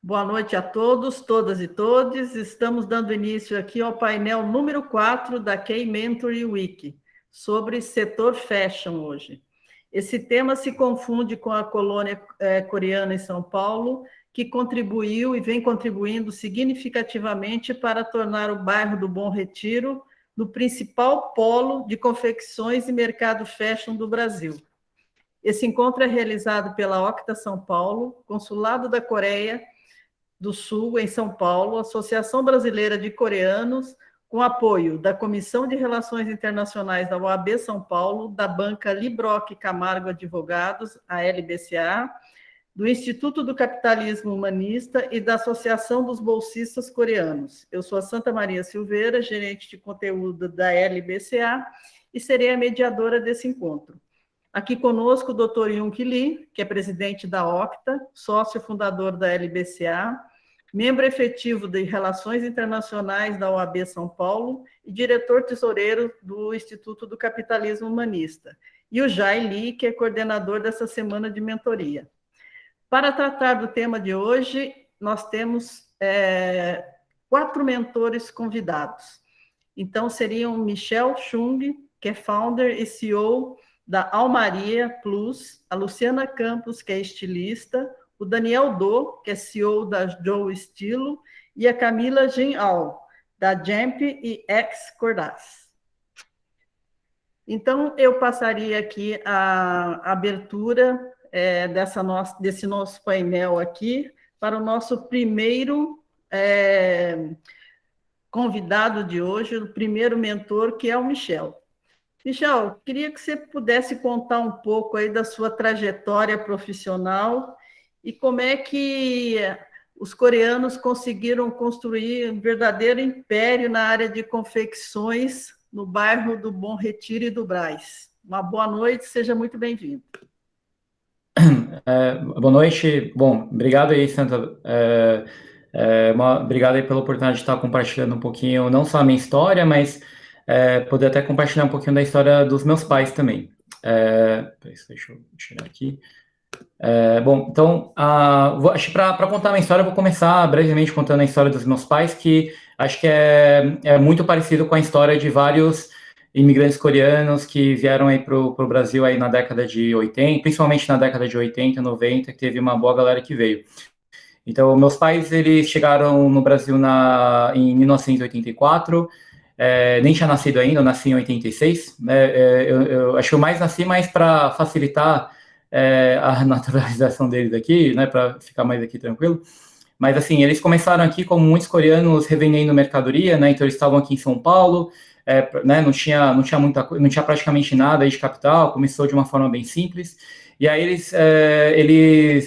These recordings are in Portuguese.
Boa noite a todos, todas e todes. Estamos dando início aqui ao painel número 4 da K-Mentoring Week, sobre setor fashion hoje. Esse tema se confunde com a colônia coreana em São Paulo, que contribuiu e vem contribuindo significativamente para tornar o bairro do Bom Retiro no principal polo de confecções e mercado fashion do Brasil. Esse encontro é realizado pela Octa São Paulo, Consulado da Coreia do Sul, em São Paulo, Associação Brasileira de Coreanos, com apoio da Comissão de Relações Internacionais da OAB São Paulo, da banca Librock Camargo Advogados, a LBCA, do Instituto do Capitalismo Humanista e da Associação dos Bolsistas Coreanos. Eu sou a Santa Maria Silveira, gerente de conteúdo da LBCA, e serei a mediadora desse encontro. Aqui conosco o Dr. Yoon-Ki Lee, que é presidente da Octa, sócio fundador da LBCA, membro efetivo de Relações Internacionais da OAB São Paulo e diretor tesoureiro do Instituto do Capitalismo Humanista. E o Jai Lee, que é coordenador dessa semana de mentoria. Para tratar do tema de hoje, nós temos 4 mentores convidados. Então, seriam Michel Chung, que é founder e CEO da Almaria Plus, a Luciana Campos, que é estilista, o Daniel Do, que é CEO da Joe Estilo, e a Camila Ginal, da Jamp e Ex Cordaz. Então, eu passaria aqui a abertura desse nosso painel aqui para o nosso primeiro convidado de hoje, o primeiro mentor, que é o Michel. Michel, queria que você pudesse contar um pouco aí da sua trajetória profissional e como é que os coreanos conseguiram construir um verdadeiro império na área de confecções no bairro do Bom Retiro e do Brás. Uma boa noite, seja muito bem-vindo. Boa noite. Bom, obrigado aí, Santa. Obrigado aí pela oportunidade de estar compartilhando um pouquinho, não só a minha história, mas poder até compartilhar um pouquinho da história dos meus pais também. Deixa eu tirar aqui. Bom, então, acho que para contar a minha história, eu vou começar brevemente contando a história dos meus pais, que acho que é muito parecido com a história de vários imigrantes coreanos que vieram aí para o Brasil aí na década de 80, principalmente na década de 80, 90, que teve uma boa galera que veio. Então, meus pais, eles chegaram no Brasil em 1984, nem tinha nascido ainda, eu nasci em 86, eu acho que eu mais nasci mais para facilitar a naturalização deles aqui, né, para ficar mais aqui tranquilo. Mas assim, eles começaram aqui como muitos coreanos revendendo mercadoria, né? Então eles estavam aqui em São Paulo, né? Não tinha não tinha praticamente nada aí de capital. Começou de uma forma bem simples. E aí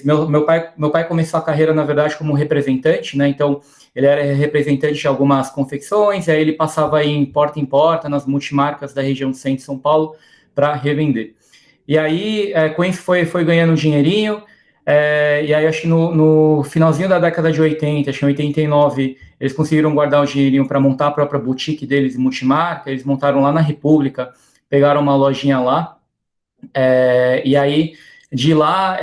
meu pai começou a carreira na verdade como representante, né? Então ele era representante de algumas confecções. E aí ele passava aí em porta nas multimarcas da região do centro de São Paulo para revender. E aí, com isso, foi ganhando um dinheirinho. E aí, acho que no finalzinho da década de 80, acho que em 89, eles conseguiram guardar o dinheirinho para montar a própria boutique deles em multimarca. Eles montaram lá na República, pegaram uma lojinha lá. E aí, de lá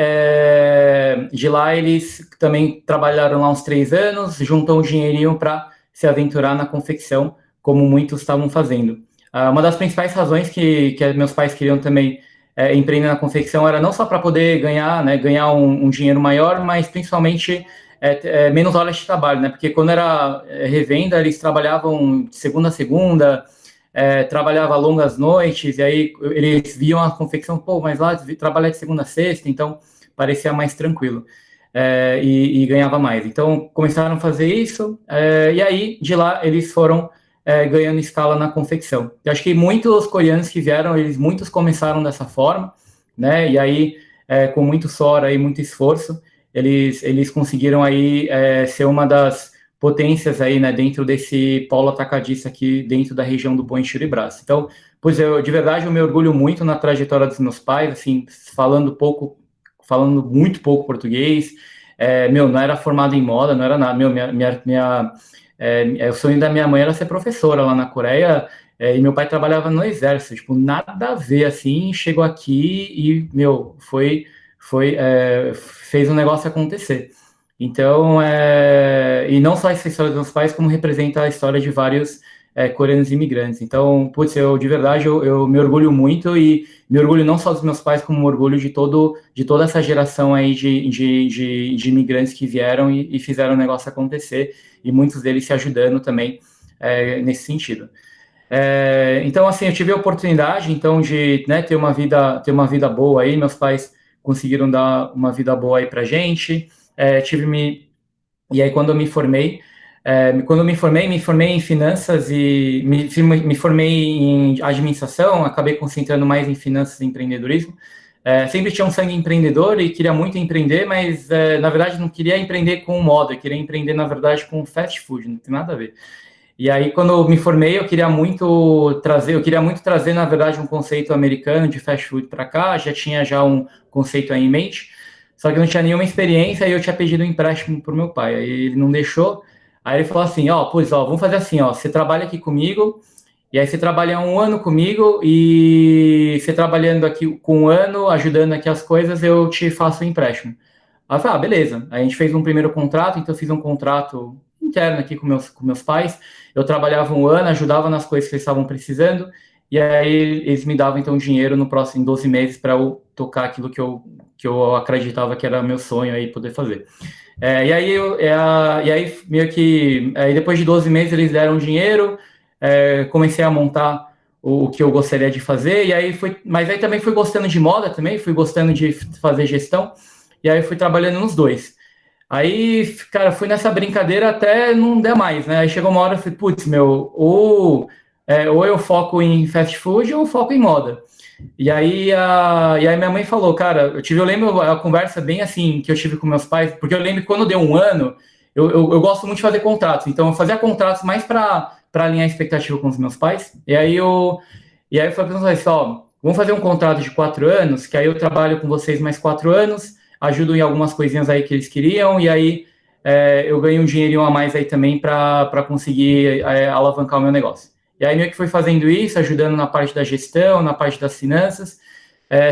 eles também trabalharam lá uns 3 anos, juntou um dinheirinho para se aventurar na confecção, como muitos estavam fazendo. Uma das principais razões que meus pais queriam também empreender na confecção era não só para poder ganhar um dinheiro maior, mas principalmente menos horas de trabalho, né? Porque quando era revenda, eles trabalhavam de segunda a segunda, trabalhava longas noites, e aí eles viam a confecção, mas lá trabalha de segunda a sexta, então parecia mais tranquilo. E ganhava mais. Então começaram a fazer isso, e aí de lá eles foram ganhando escala na confecção. Eu acho que muitos coreanos que vieram, muitos começaram dessa forma, né? E aí, com muito suor e muito esforço, eles conseguiram aí ser uma das potências aí, né, dentro desse polo atacadista aqui dentro da região do Bom Retiro e Brás. Então, de verdade, eu me orgulho muito na trajetória dos meus pais, assim, falando muito pouco português. Não era formado em moda, não era nada. O sonho da minha mãe era ser professora lá na Coreia, e meu pai trabalhava no exército, tipo, nada a ver, assim, chegou aqui e, fez um negócio acontecer. Então, e não só essa história dos meus pais, como representa a história de vários coreanos imigrantes. Então, putz, de verdade, eu me orgulho muito e me orgulho não só dos meus pais, como me orgulho de toda essa geração aí de imigrantes que vieram e fizeram o negócio acontecer, e muitos deles se ajudando também nesse sentido. Então, assim, eu tive a oportunidade, então, de, né, ter uma vida boa aí. Meus pais conseguiram dar uma vida boa aí pra gente. E aí, quando eu me formei, me formei em finanças e me formei em administração. Acabei concentrando mais em finanças e empreendedorismo. Sempre tinha um sangue empreendedor e queria muito empreender, mas, na verdade, não queria empreender com moda, eu queria empreender, na verdade, com fast food, não tem nada a ver. E aí, quando eu me formei, eu queria muito trazer, na verdade, um conceito americano de fast food para cá. Já tinha um conceito aí em mente, só que eu não tinha nenhuma experiência e eu tinha pedido um empréstimo para o meu pai. Aí ele não deixou. Aí ele falou assim, vamos fazer assim, você trabalha aqui comigo, e aí você trabalha 1 ano comigo, e você trabalhando aqui com 1 ano, ajudando aqui as coisas, eu te faço um empréstimo. Aí eu falei, beleza. Aí a gente fez um primeiro contrato, então eu fiz um contrato interno aqui com meus pais. Eu trabalhava 1 ano, ajudava nas coisas que eles estavam precisando, e aí eles me davam então dinheiro no próximo 12 meses para eu tocar aquilo que eu acreditava que era meu sonho aí poder fazer. E aí meio que depois de 12 meses eles deram dinheiro, comecei a montar o que eu gostaria de fazer, mas aí também fui gostando de moda também, fui gostando de fazer gestão, e aí fui trabalhando nos dois. Aí, cara, fui nessa brincadeira até não der mais, né? Aí chegou uma hora, eu falei, putz, ou eu foco em fast food ou eu foco em moda. E aí minha mãe falou, cara, eu lembro a conversa bem assim, que eu tive com meus pais, porque eu lembro que quando deu 1 ano, eu gosto muito de fazer contratos, então eu fazia contratos mais para alinhar a expectativa com os meus pais. E aí eu falei para eles, vamos fazer um contrato de 4 anos, que aí eu trabalho com vocês mais 4 anos, ajudo em algumas coisinhas aí que eles queriam, e aí eu ganho um dinheirinho a mais aí também para conseguir alavancar o meu negócio. E aí meio que fui fazendo isso, ajudando na parte da gestão, na parte das finanças.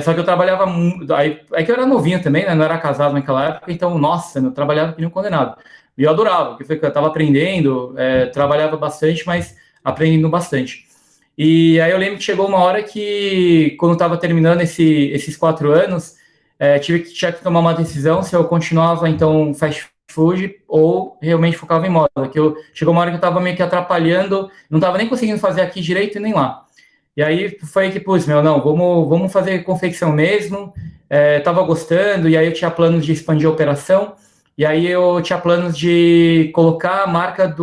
Só que eu trabalhava muito. É que eu era novinho também, né? Não era casado naquela época, então, nossa, eu trabalhava que nem um condenado. E eu adorava, porque eu estava aprendendo, trabalhava bastante, mas aprendendo bastante. E aí eu lembro que chegou uma hora que, quando eu estava terminando esses 4 anos, tinha que tomar uma decisão se eu continuava, então, fast food ou realmente focava em moda. Chegou uma hora que eu estava meio que atrapalhando, não estava nem conseguindo fazer aqui direito e nem lá. E aí foi que, não, vamos fazer confecção mesmo. Tava gostando, e aí eu tinha planos de expandir a operação, e aí eu tinha planos de colocar a marca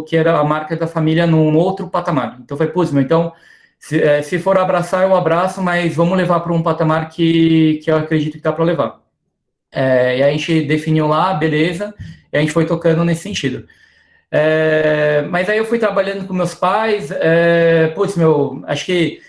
que era a marca da família num outro patamar. Então foi, então, se for abraçar, eu abraço, mas vamos levar para um patamar que eu acredito que dá para levar. E aí a gente definiu lá, beleza, e a gente foi tocando nesse sentido. Mas aí eu fui trabalhando com meus pais, acho que,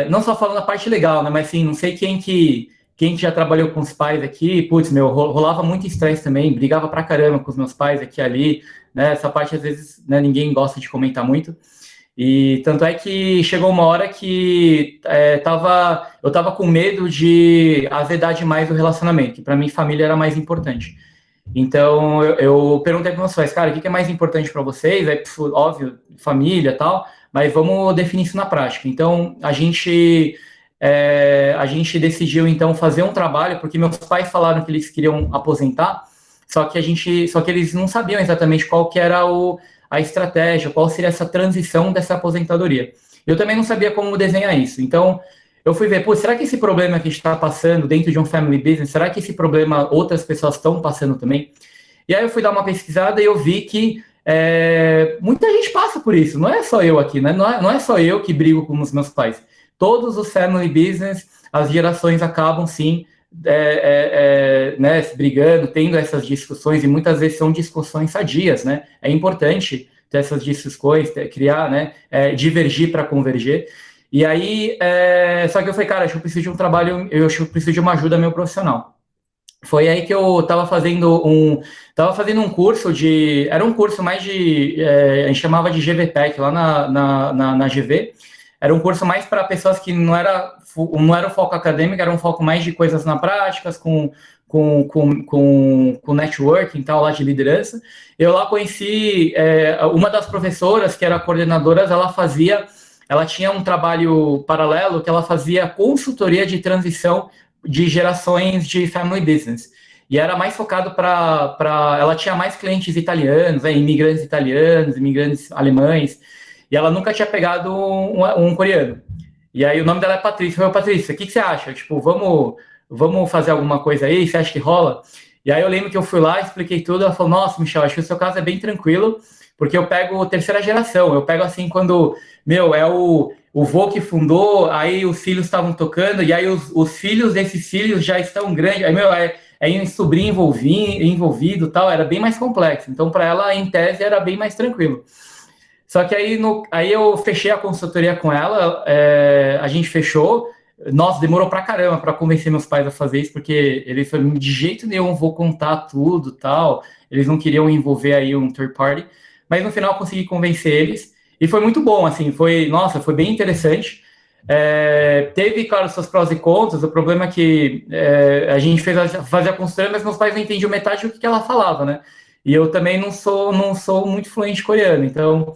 não só falando a parte legal, né, mas assim, não sei quem que já trabalhou com os pais aqui, rolava muito estresse também, brigava pra caramba com os meus pais aqui e ali, né, essa parte às vezes, né, ninguém gosta de comentar muito. E tanto é que chegou uma hora que eu tava com medo de azedar demais o relacionamento, que para mim família era mais importante. Então eu perguntei para meus pais, cara, o que é mais importante para vocês? Óbvio, família e tal, mas vamos definir isso na prática. Então a gente decidiu então fazer um trabalho, porque meus pais falaram que eles queriam aposentar, só que eles não sabiam exatamente qual que era a estratégia, qual seria essa transição dessa aposentadoria. Eu também não sabia como desenhar isso. Então, eu fui ver, será que esse problema que a gente está passando dentro de um family business, será que esse problema outras pessoas estão passando também? E aí eu fui dar uma pesquisada e eu vi que muita gente passa por isso. Não é só eu aqui, né? Não é só eu que brigo com os meus pais. Todos os family business, as gerações acabam, sim, né, brigando, tendo essas discussões, e muitas vezes são discussões sadias, né? É importante ter essas discussões, criar, né, divergir para converger. E aí, só que eu falei, cara, acho que eu preciso de um trabalho, eu acho que eu preciso de uma ajuda meu profissional. Foi aí que eu estava fazendo um curso era um curso mais a gente chamava de GVPEC, lá na GV. Era um curso mais para pessoas que não era o foco acadêmico, era um foco mais de coisas na prática, com com networking e tal, lá de liderança. Eu lá conheci uma das professoras, que era coordenadora, ela tinha um trabalho paralelo que ela fazia consultoria de transição de gerações de family business. E era mais focado ela tinha mais clientes italianos, imigrantes italianos, imigrantes alemães, e ela nunca tinha pegado um coreano. E aí o nome dela é Patrícia. Eu falei, Patrícia, o que você acha? Tipo, vamos fazer alguma coisa aí? Você acha que rola? E aí eu lembro que eu fui lá, expliquei tudo, ela falou, nossa, Michel, acho que o seu caso é bem tranquilo, porque eu pego terceira geração, eu pego assim quando, é o vô que fundou, aí os filhos estavam tocando, e aí os filhos desses filhos já estão grandes, aí um sobrinho envolvido tal, era bem mais complexo. Então, para ela, em tese, era bem mais tranquilo. Só que aí eu fechei a consultoria com ela, a gente fechou. Nossa, demorou pra caramba para convencer meus pais a fazer isso, porque eles falaram, de jeito nenhum vou contar tudo tal. Eles não queriam envolver aí um third party, mas no final eu consegui convencer eles. E foi muito bom, assim, foi bem interessante. Teve, claro, seus prós e contras. O problema é que a gente fazia a consultoria, mas meus pais não entendiam metade do que ela falava, né? E eu também não sou muito fluente em coreano, então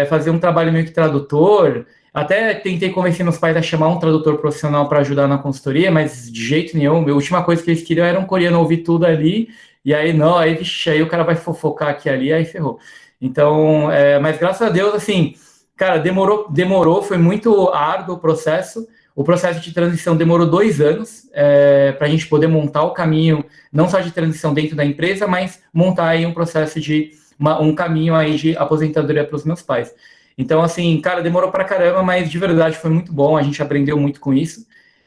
fazer um trabalho meio que tradutor. Até tentei convencer meus pais a chamar um tradutor profissional para ajudar na consultoria, mas de jeito nenhum. A última coisa que eles queriam era um coreano ouvir tudo ali, e aí não, aí o cara vai fofocar aqui ali, aí ferrou. Então, mas graças a Deus, assim, cara, demorou, foi muito árduo o processo. O processo de transição demorou 2 anos para a gente poder montar o caminho, não só de transição dentro da empresa, mas montar aí um processo de um caminho aí de aposentadoria para os meus pais. Então, assim, cara, demorou pra caramba, mas de verdade foi muito bom, a gente aprendeu muito com isso.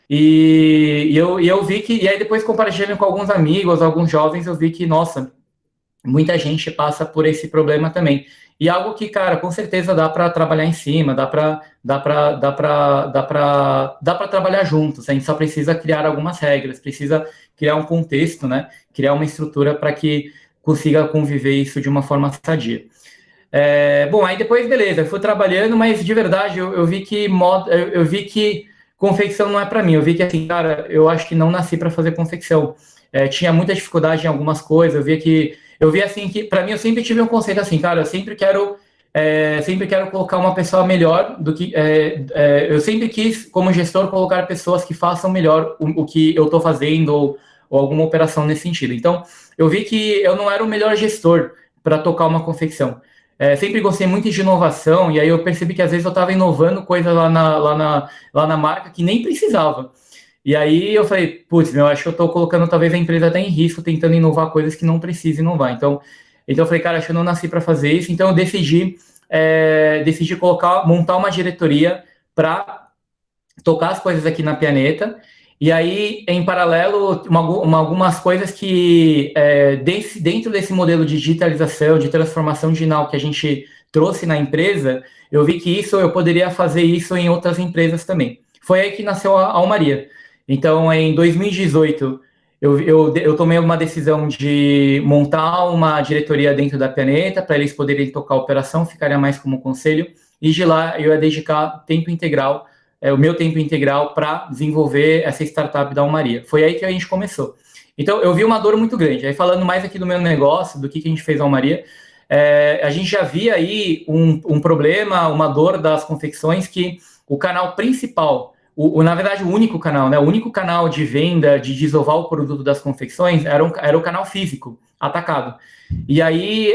E eu vi que, e aí depois compartilhando com alguns amigos, alguns jovens, eu vi que, nossa, muita gente passa por esse problema também. E algo que, cara, com certeza dá para trabalhar em cima, dá para trabalhar juntos. A gente só precisa criar algumas regras, precisa criar um contexto, né? Criar uma estrutura para que consiga conviver isso de uma forma sadia. Bom, aí depois, beleza, eu fui trabalhando, mas de verdade eu vi que confecção não é para mim. Eu vi que, assim, cara, eu acho que não nasci para fazer confecção. Tinha muita dificuldade em algumas coisas. Eu vi assim que, para mim, eu sempre tive um conceito assim, cara, eu sempre quero colocar uma pessoa melhor do que. Eu sempre quis, como gestor, colocar pessoas que façam melhor o que eu estou fazendo ou alguma operação nesse sentido. Então, eu vi que eu não era o melhor gestor para tocar uma confecção. Sempre gostei muito de inovação, e aí eu percebi que às vezes eu estava inovando coisas lá na marca que nem precisava. E aí eu falei, putz, acho que eu estou colocando talvez a empresa até em risco, tentando inovar coisas que não precisa inovar. Então eu falei, cara, acho que eu não nasci para fazer isso, então eu decidi montar uma diretoria para tocar as coisas aqui na Pianeta. E aí, em paralelo, algumas coisas que, dentro desse modelo de digitalização, de transformação digital que a gente trouxe na empresa, eu vi que eu poderia fazer isso em outras empresas também. Foi aí que nasceu a Almaria. Então, em 2018, eu tomei uma decisão de montar uma diretoria dentro da Pianeta, para eles poderem tocar a operação, ficaria mais como conselho, e de lá eu ia dedicar tempo integral, o meu tempo integral para desenvolver essa startup da Almaria. Foi aí que a gente começou. Então, eu vi uma dor muito grande. Aí, falando mais aqui do meu negócio, do que a gente fez a Almaria, a gente já via aí um problema, uma dor das confecções, que o canal principal, na verdade, o único canal, né? O único canal de venda, de desovar o produto das confecções, era o canal físico, atacado. E aí,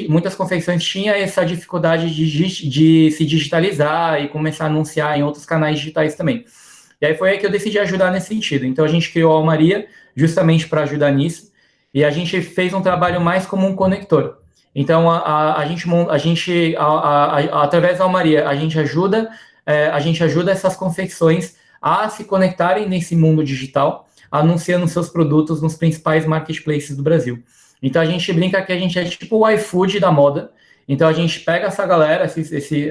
muitas confecções tinham essa dificuldade de se digitalizar e começar a anunciar em outros canais digitais também. E aí foi aí que eu decidi ajudar nesse sentido. Então, a gente criou a Almaria justamente para ajudar nisso, e a gente fez um trabalho mais como um conector. Então, através da Almaria, a gente ajuda essas confecções a se conectarem nesse mundo digital, anunciando seus produtos nos principais marketplaces do Brasil. Então, a gente brinca que a gente é tipo o iFood da moda. Então, a gente pega essa galera,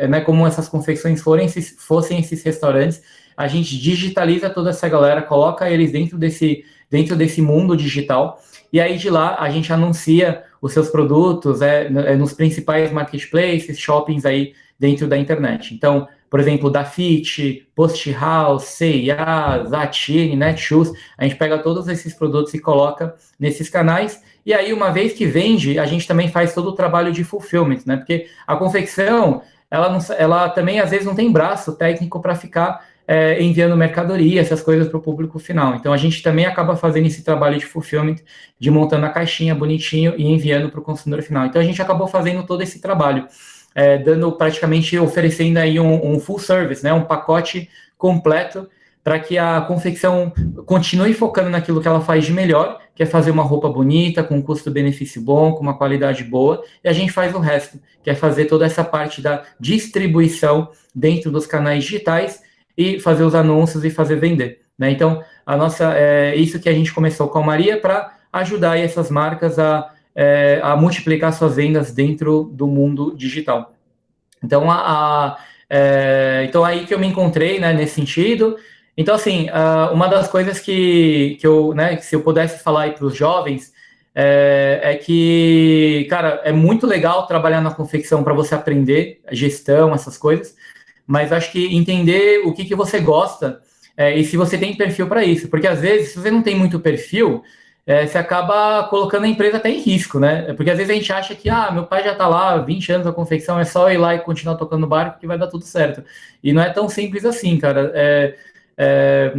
né, como essas confecções fossem esses restaurantes, a gente digitaliza toda essa galera, coloca eles dentro desse mundo digital, e aí de lá a gente anuncia os seus produtos nos principais marketplaces, shoppings aí dentro da internet. Então, por exemplo, Dafit, Post House, C&A, Zattini, Netshoes, a gente pega todos esses produtos e coloca nesses canais, e aí uma vez que vende, a gente também faz todo o trabalho de fulfillment, né? Porque a confecção, ela também às vezes não tem braço técnico para ficar enviando mercadoria, essas coisas para o público final. Então a gente também acaba fazendo esse trabalho de fulfillment, de montando a caixinha bonitinho e enviando para o consumidor final. Então a gente acabou fazendo todo esse trabalho, dando praticamente, oferecendo aí um full service, né, um pacote completo para que a confecção continue focando naquilo que ela faz de melhor, que é fazer uma roupa bonita, com um custo-benefício bom, com uma qualidade boa, e a gente faz o resto, que é fazer toda essa parte da distribuição dentro dos canais digitais e fazer os anúncios e fazer vender, né? Então, isso que a gente começou com a Maria para ajudar aí essas marcas a multiplicar suas vendas dentro do mundo digital. Então, então aí que eu me encontrei, né, nesse sentido. Então, assim, uma das coisas que eu, né, que se eu pudesse falar aí para os jovens, que, cara, é muito legal trabalhar na confecção para você aprender gestão, essas coisas, mas acho que entender o que você gosta e se você tem perfil para isso, porque às vezes, se você não tem muito perfil, você acaba colocando a empresa até em risco, né? Porque às vezes a gente acha que, meu pai já está lá 20 anos na confecção, é só ir lá e continuar tocando barco que vai dar tudo certo. E não é tão simples assim, cara.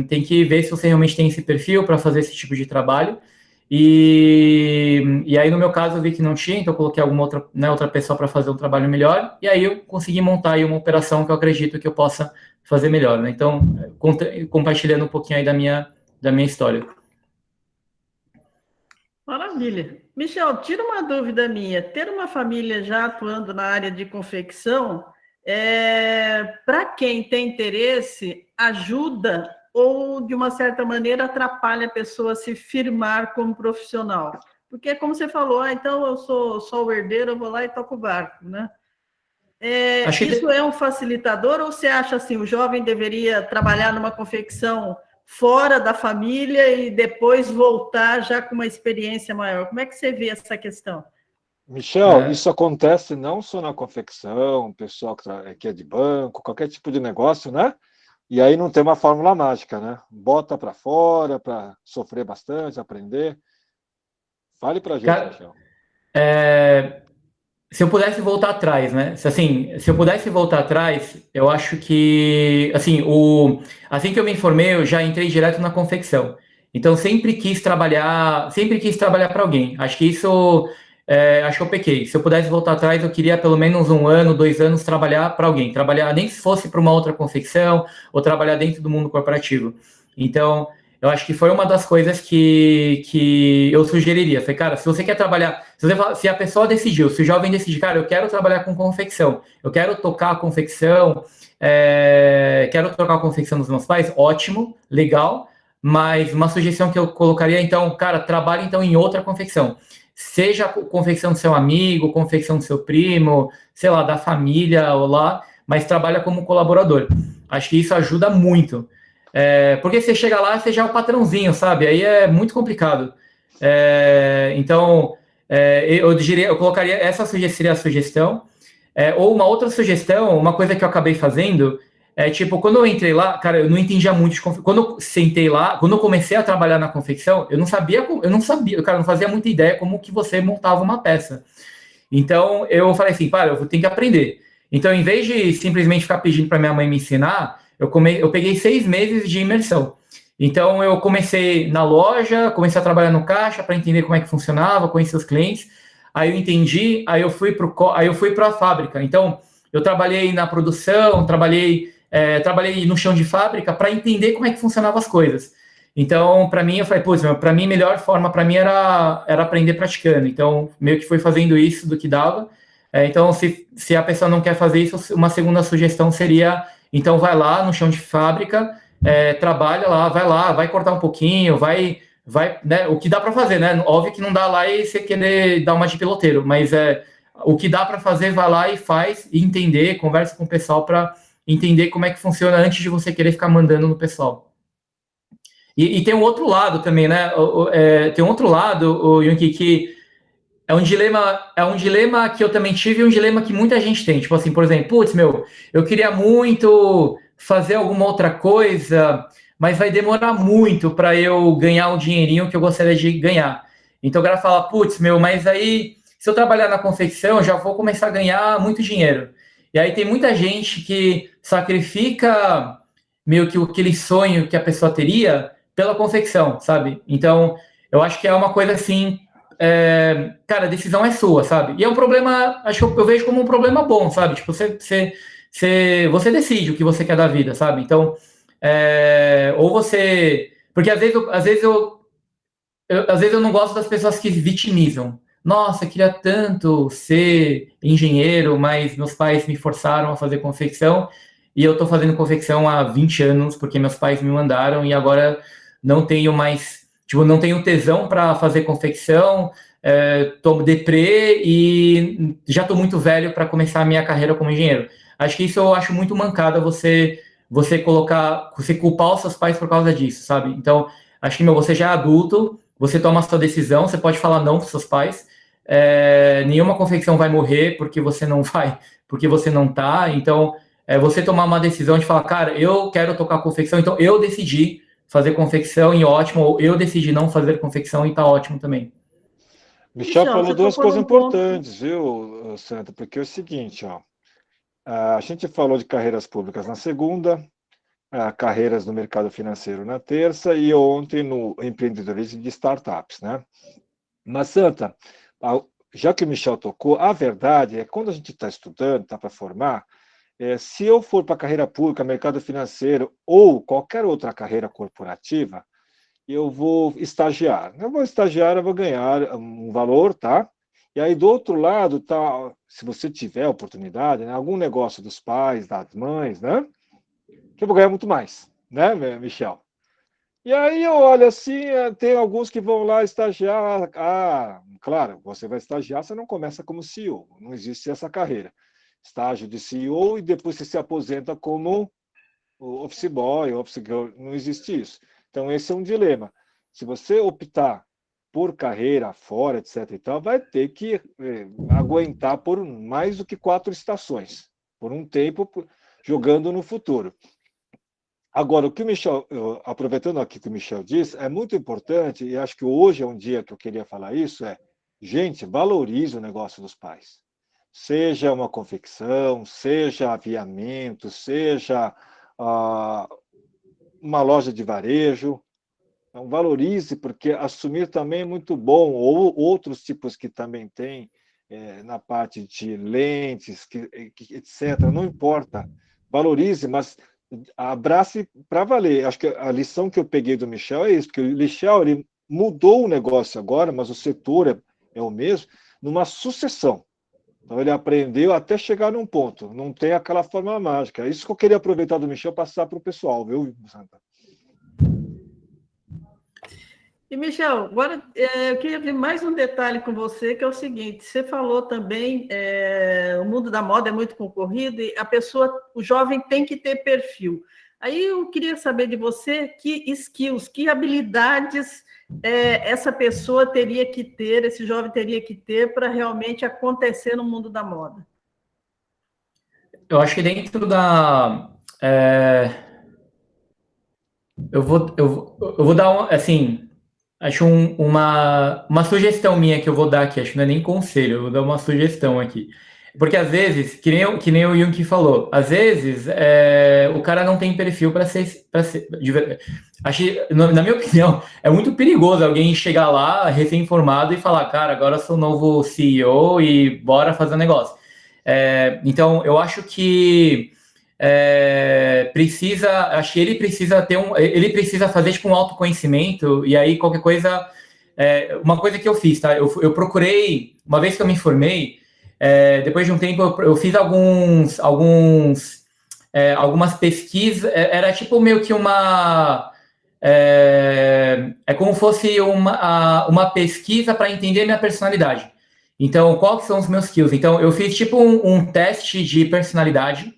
Tem que ver se você realmente tem esse perfil para fazer esse tipo de trabalho. E aí, no meu caso, eu vi que não tinha, então eu coloquei alguma outra pessoa para fazer um trabalho melhor, e aí eu consegui montar aí uma operação que eu acredito que eu possa fazer melhor, né? Então, compartilhando um pouquinho aí da minha história. Maravilha. Michel, tira uma dúvida minha. Ter uma família já atuando na área de confecção, para quem tem interesse, ajuda ou, de uma certa maneira, atrapalha a pessoa a se firmar como profissional? Porque, como você falou, então eu sou só o herdeiro, eu vou lá e toco o barco, né? Isso é um facilitador ou você acha assim, o jovem deveria trabalhar numa confecção fora da família e depois voltar já com uma experiência maior? Como é que você vê essa questão? Michel, isso acontece não só na confecção, pessoal que é de banco, qualquer tipo de negócio, né? E aí não tem uma fórmula mágica, né? Bota para fora para sofrer bastante, aprender. Fale para a gente, Michel. Se eu pudesse voltar atrás, né? Se eu pudesse voltar atrás, eu acho que, assim que eu me informei, eu já entrei direto na confecção. Então, sempre quis trabalhar para alguém. Acho que acho que eu pequei. Se eu pudesse voltar atrás, eu queria pelo menos 1 ano, 2 anos trabalhar para alguém. Trabalhar, nem que fosse para uma outra confecção, ou trabalhar dentro do mundo corporativo. Então, eu acho que foi uma das coisas que eu sugeriria. Falei, cara, se você quer trabalhar, se a pessoa decidiu, se o jovem decidir, cara, eu quero trabalhar com confecção, eu quero tocar a confecção, quero trocar a confecção dos meus pais, ótimo, legal, mas uma sugestão que eu colocaria, então, cara, trabalhe então em outra confecção. Seja a confecção do seu amigo, confecção do seu primo, sei lá, da família ou lá, mas trabalha como colaborador. Acho que isso ajuda muito. Porque você chega lá, você já é o patrãozinho, sabe? Aí é muito complicado. Então, eu colocaria, essa seria a sugestão. Ou uma outra sugestão, uma coisa que eu acabei fazendo, tipo, quando eu entrei lá, cara, eu não entendia muito de confecção. Quando eu sentei lá, quando eu comecei a trabalhar na confecção, eu não sabia, cara, não fazia muita ideia como que você montava uma peça. Então, eu falei assim, cara, eu vou ter que aprender. Então, em vez de simplesmente ficar pedindo para minha mãe me ensinar, eu peguei 6 meses de imersão. Então, eu comecei na loja, comecei a trabalhar no caixa para entender como é que funcionava, conhecer os clientes. Aí eu entendi, aí eu fui para a fábrica. Então, eu trabalhei na produção, trabalhei no chão de fábrica para entender como é que funcionavam as coisas. Então, para mim, eu falei, para mim, a melhor forma para mim era aprender praticando. Então, meio que fui fazendo isso do que dava. Então, se a pessoa não quer fazer isso, uma segunda sugestão seria, então, vai lá no chão de fábrica, trabalha lá, vai cortar um pouquinho, vai, né, o que dá para fazer, né? Óbvio que não dá lá e você querer dar uma de piloteiro, mas o que dá para fazer, vai lá e faz, e entender, conversa com o pessoal para entender como é que funciona antes de você querer ficar mandando no pessoal. E tem um outro lado também, né? Tem um outro lado, Yunki, que é um dilema que eu também tive e um dilema que muita gente tem. Tipo assim, por exemplo, putz, eu queria muito fazer alguma outra coisa, mas vai demorar muito para eu ganhar o dinheirinho que eu gostaria de ganhar. Então o cara fala, putz, mas aí se eu trabalhar na confecção, eu já vou começar a ganhar muito dinheiro. E aí tem muita gente que sacrifica meio que aquele sonho que a pessoa teria pela confecção, sabe? Então, eu acho que é uma coisa assim, cara, a decisão é sua, sabe? E é um problema, acho que eu vejo como um problema bom, sabe? Tipo, você decide o que você quer da vida, sabe? Então, ou você... Porque às vezes eu não gosto das pessoas que vitimizam. Nossa, eu queria tanto ser engenheiro, mas meus pais me forçaram a fazer confecção e eu estou fazendo confecção há 20 anos porque meus pais me mandaram e agora não tenho mais, tipo, não tenho tesão para fazer confecção, tô deprê e já estou muito velho para começar a minha carreira como engenheiro. Acho que isso eu acho muito mancada você culpar os seus pais por causa disso, sabe? Então, acho que você já é adulto, você toma a sua decisão, você pode falar não para os seus pais. Nenhuma confecção vai morrer porque você não vai, porque você não tá. Então, você tomar uma decisão de falar, cara, eu quero tocar confecção, então eu decidi fazer confecção e ótimo, ou eu decidi não fazer confecção e tá ótimo também. Michel falou duas coisas importantes, viu, Sandra? Porque é o seguinte, ó, a gente falou de carreiras públicas na segunda, carreiras no mercado financeiro na terça e ontem no empreendedorismo de startups, né? Mas, Santa, já que o Michel tocou, a verdade é que quando a gente está estudando, está para formar, se eu for para a carreira pública, mercado financeiro ou qualquer outra carreira corporativa, eu vou estagiar. Eu vou ganhar um valor, tá? E aí, do outro lado, tá, se você tiver oportunidade, né, algum negócio dos pais, das mães, né? Que eu vou ganhar muito mais, né, Michel? E aí eu olho assim, tem alguns que vão lá estagiar. Claro, você vai estagiar, você não começa como CEO, não existe essa carreira. Estágio de CEO e depois você se aposenta como office boy, office girl, não existe isso. Então esse é um dilema. Se você optar por carreira fora, etc e tal, vai ter que aguentar por mais do que 4 estações, por um tempo, jogando no futuro. Agora, o que o Michel, aproveitando aqui o que o Michel disse, é muito importante, e acho que hoje é um dia que eu queria falar isso, gente, valorize o negócio dos pais. Seja uma confecção, seja aviamento, seja uma loja de varejo. Então, valorize, porque assumir também é muito bom, ou outros tipos que também tem, na parte de lentes, etc., não importa. Valorize, mas abrace para valer. Acho que a lição que eu peguei do Michel é isso, porque o Michel ele mudou o negócio agora, mas o setor é o mesmo, numa sucessão. Então ele aprendeu até chegar num ponto, não tem aquela fórmula mágica. É isso que eu queria aproveitar do Michel passar para o pessoal, viu, Santa? E, Michel, agora eu queria ver mais um detalhe com você, que é o seguinte, você falou também, o mundo da moda é muito concorrido e o jovem tem que ter perfil. Aí eu queria saber de você que skills, que habilidades essa pessoa teria que ter, esse jovem teria que ter para realmente acontecer no mundo da moda. Eu acho que dentro da... eu vou dar, assim... Acho uma sugestão minha que eu vou dar aqui, acho que não é nem conselho, eu vou dar uma sugestão aqui. Porque às vezes, que nem o Jung falou, às vezes o cara não tem perfil para ser. Acho, na minha opinião, é muito perigoso alguém chegar lá, recém-formado, e falar, cara, agora eu sou o novo CEO e bora fazer um negócio. Então, eu acho que acho que ele precisa fazer tipo um autoconhecimento, e aí qualquer coisa, uma coisa que eu fiz, tá? Eu procurei, uma vez que eu me formei, depois de um tempo eu fiz algumas pesquisas, era tipo meio que como fosse uma pesquisa para entender minha personalidade. Então, quais são os meus skills? Então, eu fiz tipo um teste de personalidade.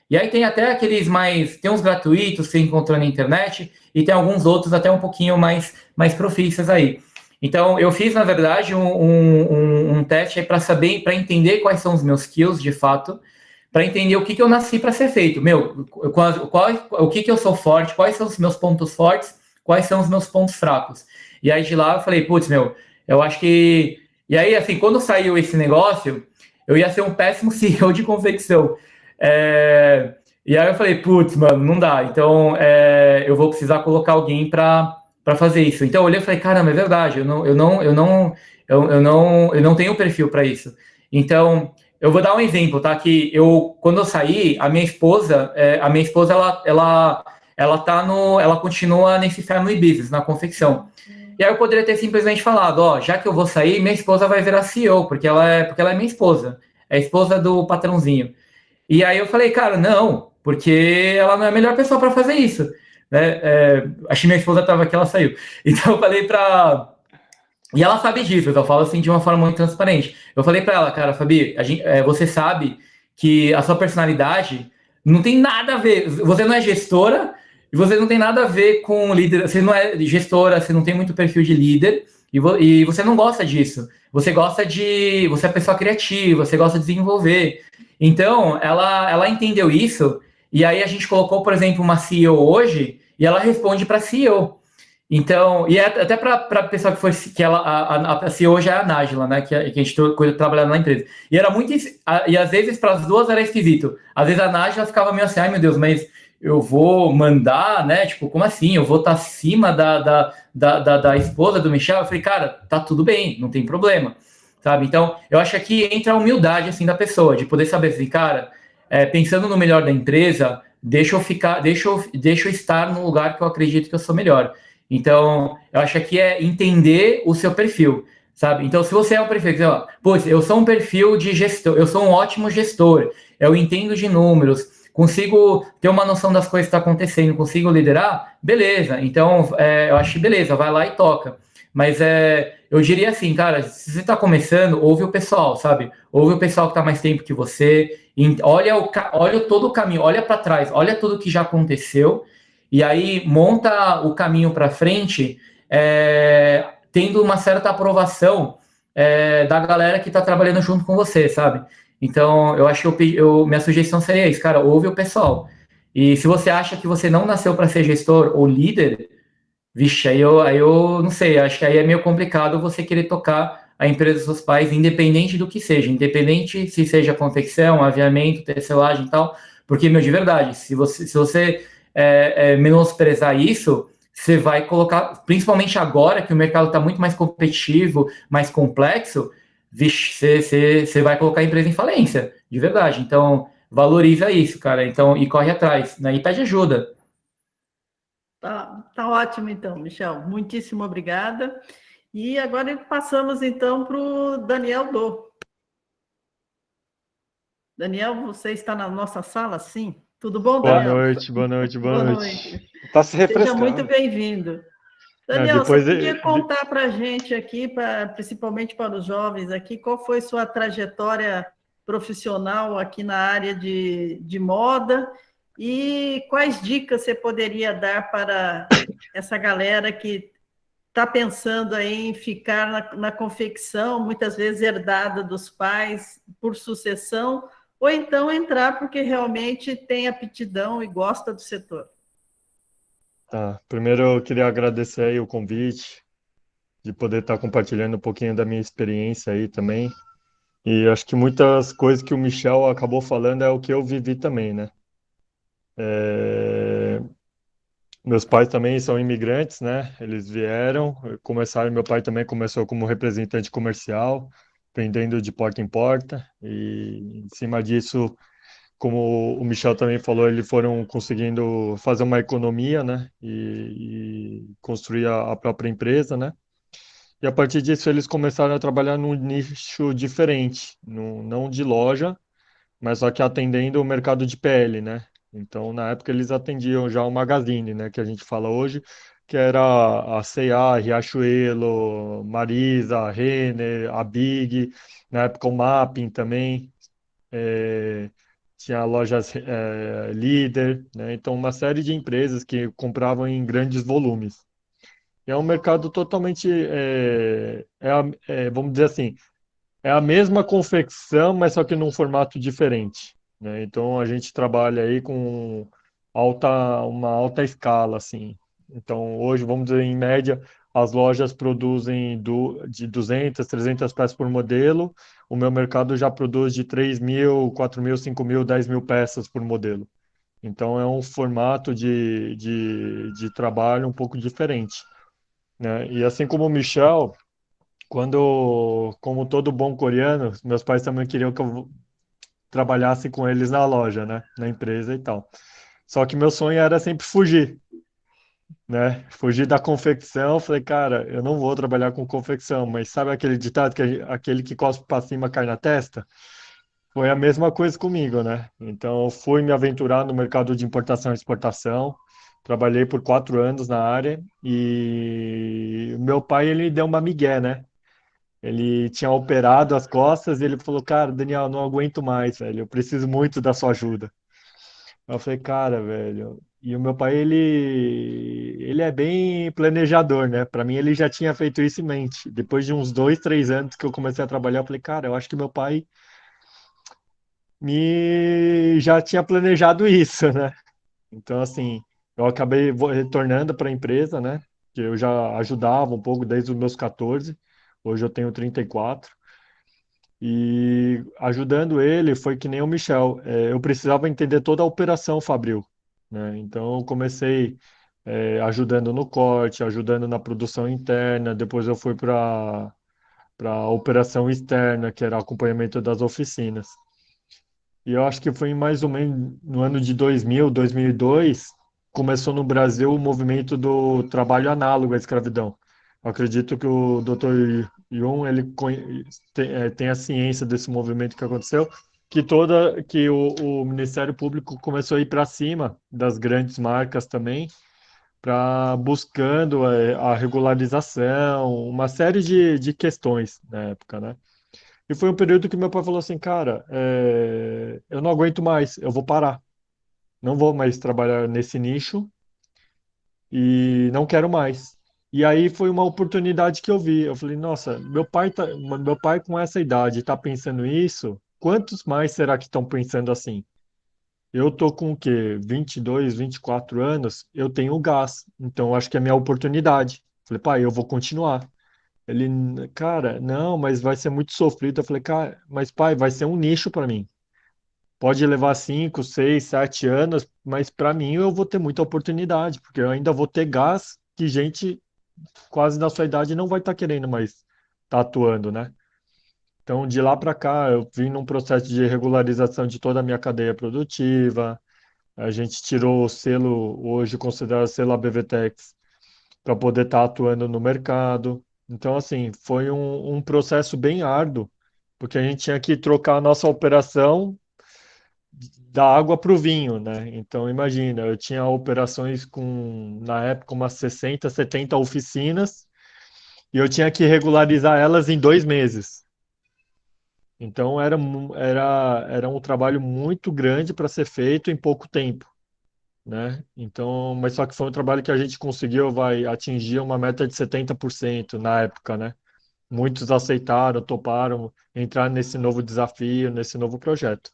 E aí tem até tem uns gratuitos que você encontrou na internet, e tem alguns outros até um pouquinho mais profícios aí. Então, eu fiz, na verdade, um teste para saber, para entender quais são os meus skills, de fato, para entender o que eu nasci para ser feito. Meu, o que eu sou forte, quais são os meus pontos fortes, quais são os meus pontos fracos. E aí, de lá, eu falei, putz, meu, eu acho que... E aí, assim, quando saiu esse negócio, eu ia ser um péssimo CEO de confecção. E aí eu falei, putz, mano, não dá. Então, eu vou precisar colocar alguém para fazer isso. Então eu olhei e falei, caramba, é verdade, eu não tenho perfil para isso. Então, eu vou dar um exemplo, tá? Que quando eu saí, a minha esposa, ela continua nesse family business, na confecção. E aí eu poderia ter simplesmente falado, ó, já que eu vou sair, minha esposa vai virar CEO, porque ela é minha esposa, é a esposa do patrãozinho. E aí eu falei, cara, não, porque ela não é a melhor pessoa para fazer isso, né? Acho que minha esposa estava aqui, ela saiu. Então eu falei para... E ela sabe disso, eu falo assim de uma forma muito transparente. Eu falei para ela, cara, Fabi, você sabe que a sua personalidade não tem nada a ver, você não é gestora, e você não tem nada a ver com líder, você não é gestora, você não tem muito perfil de líder, e você não gosta disso. Você é pessoa criativa, você gosta de desenvolver. Então, ela entendeu isso, e aí a gente colocou, por exemplo, uma CEO hoje, e ela responde para CEO. Então, e até para a pessoa que foi, que ela, a CEO hoje é a Nájila, né, que a gente trabalhando na empresa. E era muito, e às vezes para as duas era esquisito. Às vezes a Nájila ficava meio assim, ai meu Deus, mas eu vou mandar, né, tipo, como assim? Eu vou estar acima da esposa do Michel? Eu falei, cara, tá tudo bem, não tem problema, sabe? Então, eu acho que aqui entra a humildade, assim, da pessoa, de poder saber assim, cara, pensando no melhor da empresa, deixa eu estar no lugar que eu acredito que eu sou melhor. Então, eu acho que é entender o seu perfil, sabe? Então, se você é um perfil, pois eu sou um perfil de gestor, eu sou um ótimo gestor, eu entendo de números, consigo ter uma noção das coisas que estão acontecendo, consigo liderar, beleza. Então, eu acho que beleza, vai lá e toca. Mas eu diria assim, cara, se você está começando, ouve o pessoal, sabe? Ouve o pessoal que está mais tempo que você, olha todo o caminho, olha para trás, olha tudo que já aconteceu e aí monta o caminho para frente, tendo uma certa aprovação da galera que está trabalhando junto com você, sabe? Então, eu acho que minha sugestão seria isso, cara, ouve o pessoal. E se você acha que você não nasceu para ser gestor ou líder, vixe, aí eu não sei, acho que aí é meio complicado você querer tocar a empresa dos seus pais, independente do que seja, independente se seja confecção, aviamento, tecelagem e tal, porque, meu, de verdade, se você menosprezar isso, você vai colocar, principalmente agora que o mercado está muito mais competitivo, mais complexo, vixe, você vai colocar a empresa em falência, de verdade. Então, valoriza isso, cara, então, e corre atrás, né, e pede ajuda. Tá ótimo, então, Michel. Muitíssimo obrigada. E agora passamos, então, para o Daniel Dô. Daniel, você está na nossa sala, sim? Tudo bom, Boa Daniel? noite, boa noite, boa Boa noite. noite. Está se Seja muito refrescando. bem-vindo. Daniel, você Depois podia contar para a gente aqui, principalmente para os jovens aqui, qual foi sua trajetória profissional aqui na área de moda e quais dicas você poderia dar para essa galera que está pensando aí em ficar na confecção, muitas vezes herdada dos pais por sucessão, ou então entrar porque realmente tem aptidão e gosta do setor. Tá. Primeiro eu queria agradecer aí o convite, de poder estar compartilhando um pouquinho da minha experiência aí também. E acho que muitas coisas que o Michel acabou falando é o que eu vivi também, né? É, Meus pais também são imigrantes, né? Eles vieram, começaram, meu pai também começou como representante comercial, vendendo de porta em porta, e em cima disso, como o Michel também falou, eles foram conseguindo fazer uma economia, né? E construir a própria empresa, né? E a partir disso eles começaram a trabalhar num nicho diferente, não de loja, mas só que atendendo o mercado de PL, né? Então, na época, eles atendiam já o Magazine, né? Que a gente fala hoje, que era a C&A, Riachuelo, Marisa, Renner, a Big, na época o Mapping também, eh, tinha lojas Líder, né? Então, uma série de empresas que compravam em grandes volumes. É um mercado totalmente, vamos dizer assim, é a mesma confecção, mas só que num formato diferente, né? Então a gente trabalha aí com uma alta escala, assim. Então hoje, vamos dizer, em média, as lojas produzem de 200, 300 peças por modelo. O meu mercado já produz de 3.000, 4.000, 5.000, 10.000 peças por modelo. Então é um formato de trabalho um pouco diferente, né? E assim como o Michel, como todo bom coreano, meus pais também queriam que eu trabalhasse com eles na loja, né? Na empresa e tal. Só que meu sonho era sempre fugir, né? Fugir da confecção. Falei, cara, eu não vou trabalhar com confecção, mas sabe aquele ditado aquele que cospe para cima cai na testa? Foi a mesma coisa comigo, né? Então, eu fui me aventurar no mercado de importação e exportação. Trabalhei por 4 anos na área e o meu pai, ele deu uma migué, né? Ele tinha operado as costas e ele falou, cara, Daniel, não aguento mais, velho. Eu preciso muito da sua ajuda. Eu falei, cara, velho. E o meu pai, ele é bem planejador, né? Para mim, ele já tinha feito isso em mente. Depois de uns 2, 3 anos que eu comecei a trabalhar, eu falei, cara, eu acho que meu pai me já tinha planejado isso, né? Então, assim, eu acabei retornando para a empresa, né? Que eu já ajudava um pouco desde os meus 14. Hoje eu tenho 34. E ajudando ele foi que nem o Michel. Eu precisava entender toda a operação Fabril, né? Então eu comecei ajudando no corte, ajudando na produção interna. Depois eu fui para a operação externa, que era acompanhamento das oficinas. E eu acho que foi mais ou menos no ano de 2000, 2002, começou no Brasil o movimento do trabalho análogo à escravidão. Eu acredito que o Dr. Yun, ele tem a ciência desse movimento que aconteceu, que o Ministério Público começou a ir para cima das grandes marcas também, para buscando a regularização, uma série de questões na época, né? E foi um período que meu pai falou assim, cara, eu não aguento mais, eu vou parar. Não vou mais trabalhar nesse nicho e não quero mais. E aí foi uma oportunidade que eu vi. Eu falei, nossa, meu pai com essa idade está pensando isso, quantos mais será que estão pensando assim? Eu tô com o quê? 22, 24 anos, eu tenho gás, então eu acho que é a minha oportunidade. Falei, pai, eu vou continuar. Ele, cara, não, mas vai ser muito sofrido. Eu falei, cara, mas pai, vai ser um nicho para mim. Pode levar 5, 6, 7 anos, mas para mim eu vou ter muita oportunidade, porque eu ainda vou ter gás que gente quase da sua idade não vai estar querendo mais estar atuando, né? Então, de lá para cá, eu vim num processo de regularização de toda a minha cadeia produtiva. A gente tirou o selo, hoje considerado selo ABVTEX, para poder estar atuando no mercado. Então, assim, foi um processo bem árduo, porque a gente tinha que trocar a nossa operação da água para o vinho, né? Então, imagina, eu tinha operações com, na época, umas 60, 70 oficinas, e eu tinha que regularizar elas em 2 meses. Então, era um trabalho muito grande para ser feito em pouco tempo, né? Então, mas só que foi um trabalho que a gente conseguiu, vai atingir uma meta de 70% na época, né? Muitos aceitaram, toparam entrar nesse novo desafio, nesse novo projeto.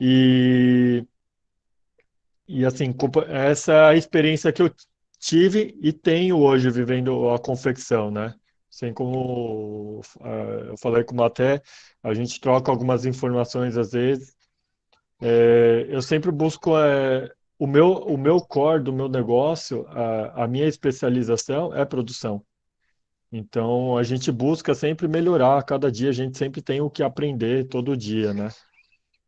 E, e assim, essa é a experiência que eu tive e tenho hoje vivendo a confecção, né? Assim como eu falei com o Maté, a gente troca algumas informações às vezes. Eu sempre busco o meu core do meu negócio, a minha especialização é produção. Então, a gente busca sempre melhorar, cada dia a gente sempre tem o que aprender todo dia, né?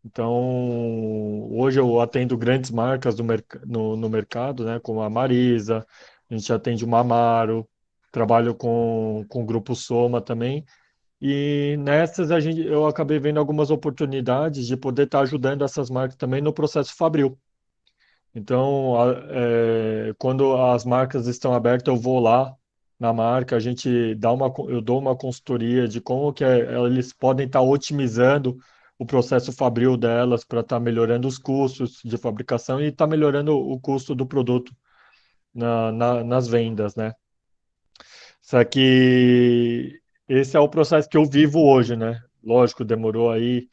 Então, hoje eu atendo grandes marcas no mercado, né? Como a Marisa, a gente atende o Amaro, trabalho com o Grupo Soma também. E nessas eu acabei vendo algumas oportunidades de poder estar ajudando essas marcas também no processo Fabril. Então, quando as marcas estão abertas, eu vou lá na marca, eu dou uma consultoria de como que eles podem estar otimizando o processo fabril delas para estar melhorando os custos de fabricação e estar melhorando o custo do produto nas vendas, né? Só que esse é o processo que eu vivo hoje, né? Lógico, demorou aí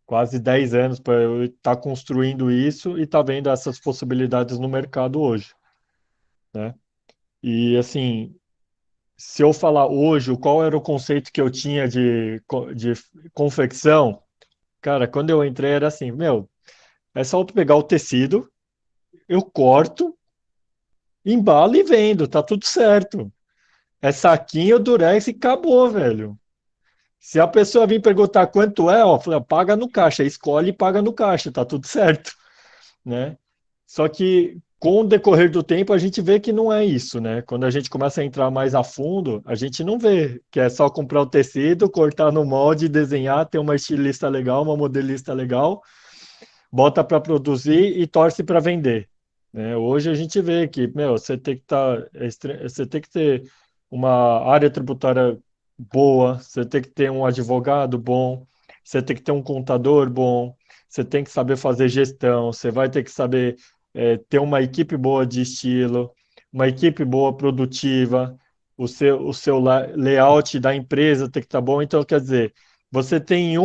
quase 10 anos para eu estar construindo isso e estar vendo essas possibilidades no mercado hoje, né? E assim, se eu falar hoje qual era o conceito que eu tinha de confecção, cara, quando eu entrei era assim, meu, é só tu pegar o tecido, eu corto, embalo e vendo, tá tudo certo. É saquinho, durex e acabou, velho. Se a pessoa vir perguntar quanto é, ó, fala, paga no caixa, escolhe e paga no caixa, tá tudo certo, né? Só que com o decorrer do tempo a gente vê que não é isso, né? Quando a gente começa a entrar mais a fundo, a gente não vê que é só comprar o tecido, cortar no molde, desenhar, ter uma estilista legal, uma modelista legal, bota para produzir e torce para vender, né? Hoje a gente vê que, meu, você tem que você tem que ter uma área tributária boa, você tem que ter um advogado bom, você tem que ter um contador bom, você tem que saber fazer gestão, você vai ter que saber ter uma equipe boa de estilo, uma equipe boa produtiva, o seu layout da empresa tem que estar bom. Então, quer dizer, você tem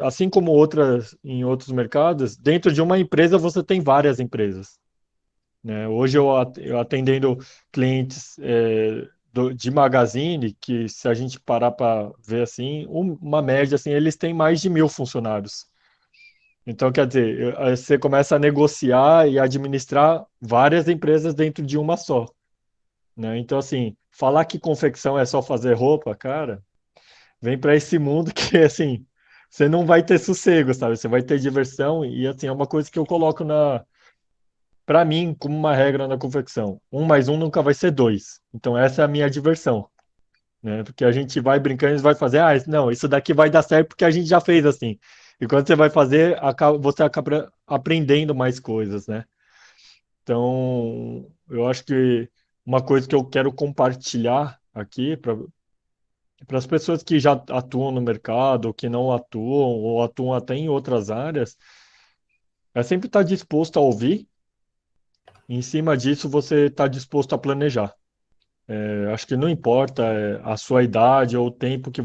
assim como outras em outros mercados, dentro de uma empresa você tem várias empresas, né? Hoje eu atendendo clientes de magazine, que se a gente parar para ver assim, uma média assim, eles têm mais de 1.000 funcionários. Então, quer dizer, você começa a negociar e administrar várias empresas dentro de uma só, né? Então, assim, falar que confecção é só fazer roupa, cara, vem para esse mundo que, assim, você não vai ter sossego, sabe? Você vai ter diversão e, assim, é uma coisa que eu coloco para mim, como uma regra na confecção. 1 mais 1 nunca vai ser 2. Então, essa é a minha diversão, né? Porque a gente vai brincando e vai fazer, não, isso daqui vai dar certo porque a gente já fez assim. E quando você vai fazer, você acaba aprendendo mais coisas, né? Então, eu acho que uma coisa que eu quero compartilhar aqui para as pessoas que já atuam no mercado, ou que não atuam, ou atuam até em outras áreas, é sempre estar disposto a ouvir, e em cima disso você está disposto a planejar. Acho que não importa a sua idade ou o tempo que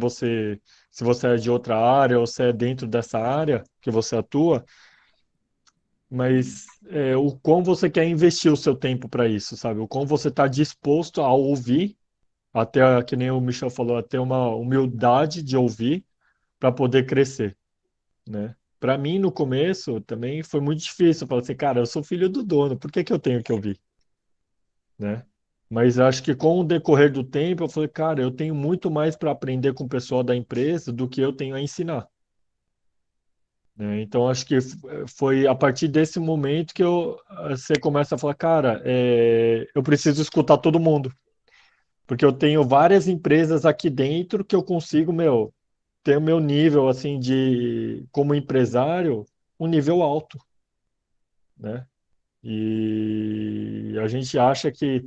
se você é de outra área ou se é dentro dessa área que você atua, mas o quão você quer investir o seu tempo para isso, sabe? O quão você está disposto a ouvir, até que nem o Michel falou, a ter uma humildade de ouvir para poder crescer, né? Para mim, no começo, também foi muito difícil. Eu falei assim, cara, eu sou filho do dono, por que que eu tenho que ouvir, né? Mas acho que com o decorrer do tempo, eu falei, cara, eu tenho muito mais para aprender com o pessoal da empresa do que eu tenho a ensinar, né? Então, acho que foi a partir desse momento que você começa a falar, cara, eu preciso escutar todo mundo, porque eu tenho várias empresas aqui dentro que eu consigo, meu, ter o meu nível, assim, como empresário, um nível alto, né? E a gente acha que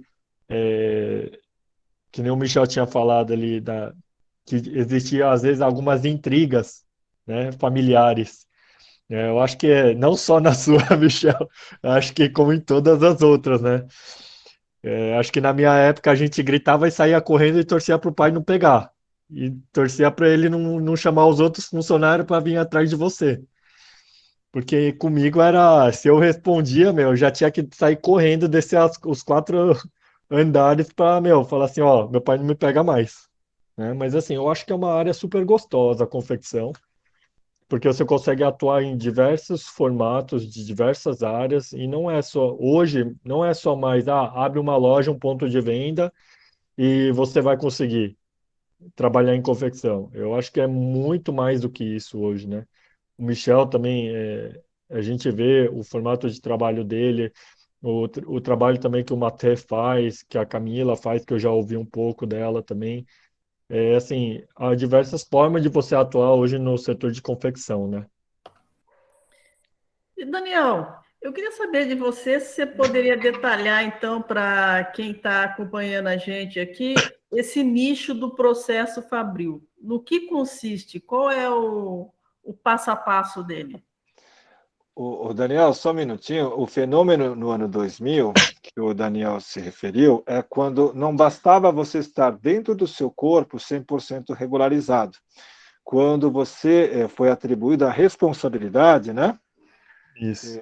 nem o Michel tinha falado ali, que existia, às vezes, algumas intrigas, né, familiares. Eu acho que não só na sua, Michel, acho que como em todas as outras, né? Acho que na minha época a gente gritava e saía correndo e torcia para o pai não pegar. E torcia para ele não chamar os outros funcionários para vir atrás de você. Porque comigo era, se eu respondia, meu, eu já tinha que sair correndo, descer os 4 andares para, meu, falar assim, ó, meu pai não me pega mais, né? Mas assim, eu acho que é uma área super gostosa a confecção, porque você consegue atuar em diversos formatos, de diversas áreas, e não é só, hoje, não é só mais, abre uma loja, um ponto de venda, e você vai conseguir trabalhar em confecção. Eu acho que é muito mais do que isso hoje, né? O Michel também, a gente vê o formato de trabalho dele, o trabalho também que o Maté faz, que a Camila faz, que eu já ouvi um pouco dela também. Assim, há diversas formas de você atuar hoje no setor de confecção, né? E, Daniel, eu queria saber de você se você poderia detalhar, então, para quem está acompanhando a gente aqui, esse nicho do processo Fabril. No que consiste? Qual é o passo a passo dele? O Daniel, só um minutinho. O fenômeno no ano 2000, que o Daniel se referiu, é quando não bastava você estar dentro do seu corpo 100% regularizado. Quando você foi atribuído a responsabilidade, né? Isso.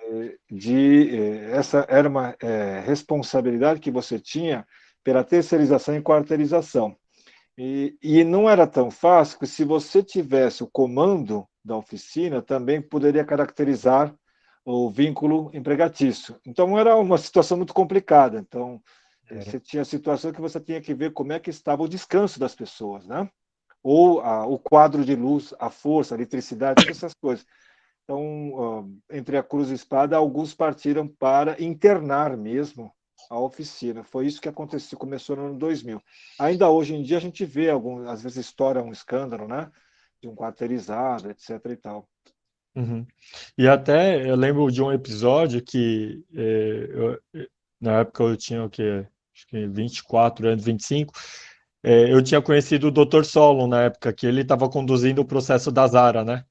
Essa era uma responsabilidade que você tinha pela terceirização e quarteirização. E não era tão fácil que, se você tivesse o comando da oficina, também poderia caracterizar o vínculo empregatício. Então, era uma situação muito complicada. Então, você tinha a situação que você tinha que ver como é que estava o descanso das pessoas, né? Ou o quadro de luz, a força, a eletricidade, todas essas coisas. Então, entre a cruz e a espada, alguns partiram para internar mesmo a oficina. Foi isso que aconteceu, começou no ano 2000. Ainda hoje em dia a gente vê, às vezes estoura um escândalo, né? De um quarteirizado, etc. e tal. Uhum. E até eu lembro de um episódio que na época eu tinha o quê? Acho que 24 anos, 25. Eu tinha conhecido o Dr. Solon na época, que ele estava conduzindo o processo da Zara, né?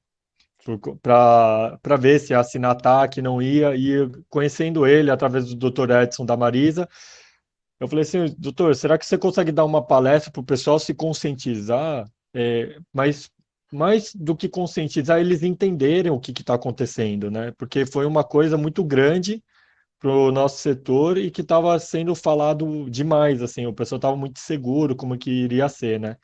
Para ver se ia assinar TAC, não ia, e conhecendo ele através do Dr. Edson da Marisa, eu falei assim, doutor, será que você consegue dar uma palestra para o pessoal se conscientizar? Mas mais do que conscientizar, eles entenderem o que está acontecendo, né? Porque foi uma coisa muito grande para o nosso setor e que estava sendo falado demais, assim, o pessoal estava muito seguro como que iria ser, né?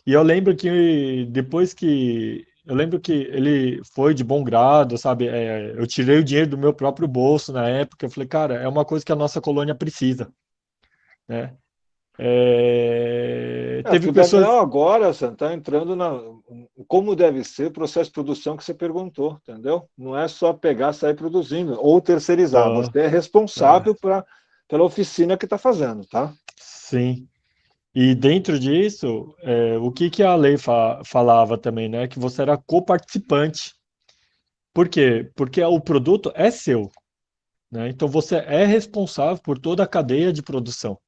E eu lembro que depois que eu lembro que ele foi de bom grado, sabe? Eu tirei o dinheiro do meu próprio bolso na época. Eu falei, cara, é uma coisa que a nossa colônia precisa, né? Porque Teve o Daniel pessoas. agora está entrando como deve ser o processo de produção que você perguntou, entendeu? Não é só pegar, sair produzindo ou terceirizar. Ó, Você é responsável pela oficina que está fazendo, tá? sim. E dentro disso, o que que a lei falava também, né? Que você era coparticipante. Por quê? Porque o produto é seu, né? Então você é responsável por toda a cadeia de produção.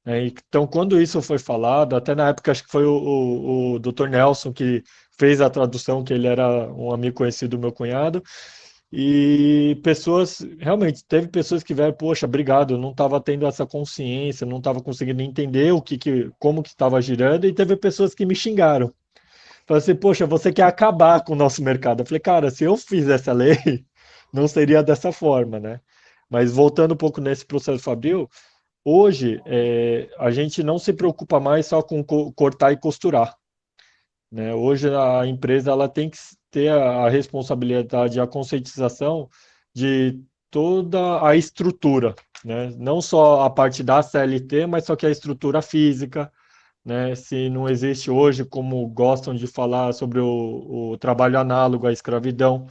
Então, quando isso foi falado, até na época acho que foi o Dr. Nelson que fez a tradução, que ele era um amigo conhecido do meu cunhado, e pessoas, realmente, teve pessoas que vieram, poxa, obrigado, eu não estava tendo essa consciência, não estava conseguindo entender como que estava girando, e teve pessoas que me xingaram. Falaram assim, poxa, você quer acabar com o nosso mercado. Eu falei, cara, se eu fiz essa lei, não seria dessa forma, né? Mas voltando um pouco nesse processo fabril, hoje, a gente não se preocupa mais só com cortar e costurar, né? Hoje a empresa ela tem que ter a responsabilidade, a conscientização de toda a estrutura, né? Não só a parte da CLT, mas só que a estrutura física, né? Se não existe hoje, como gostam de falar sobre o trabalho análogo à escravidão,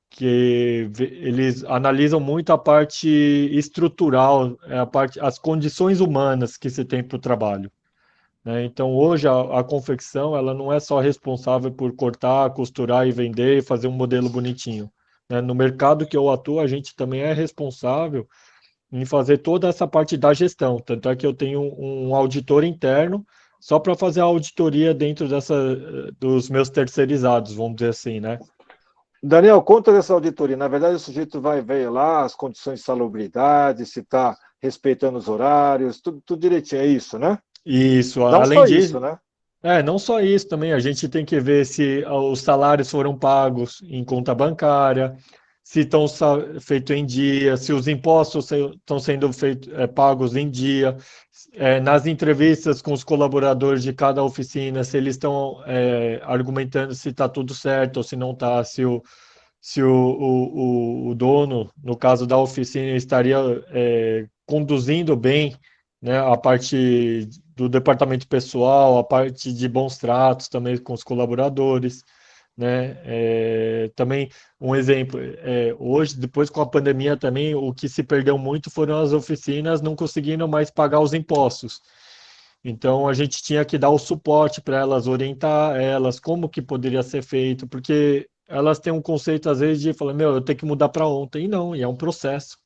que eles analisam muito a parte estrutural, as condições humanas que se tem para o trabalho, né? Então, hoje a confecção ela não é só responsável por cortar, costurar e vender e fazer um modelo bonitinho, né? No mercado que eu atuo, a gente também é responsável em fazer toda essa parte da gestão. Tanto é que eu tenho um auditor interno só para fazer a auditoria dentro dos meus terceirizados, vamos dizer assim, né? Daniel, conta dessa auditoria. Na verdade, o sujeito vai ver lá as condições de salubridade, se está respeitando os horários, tudo direitinho, é isso, né? Isso, Não além só isso, disso, né? não só isso também, a gente tem que ver se os salários foram pagos em conta bancária, se estão feitos em dia, se os impostos estão sendo pagos em dia, nas entrevistas com os colaboradores de cada oficina, se eles estão argumentando se está tudo certo ou se não está, se o dono, no caso da oficina, estaria conduzindo bem, né, a parte do departamento pessoal, a parte de bons tratos também com os colaboradores, né? Também um exemplo, hoje, depois com a pandemia também, o que se perdeu muito foram as oficinas não conseguindo mais pagar os impostos. Então a gente tinha que dar o suporte para elas, orientar elas, como que poderia ser feito, porque elas têm um conceito às vezes de falar, meu, eu tenho que mudar para ontem. E não, e é um processo,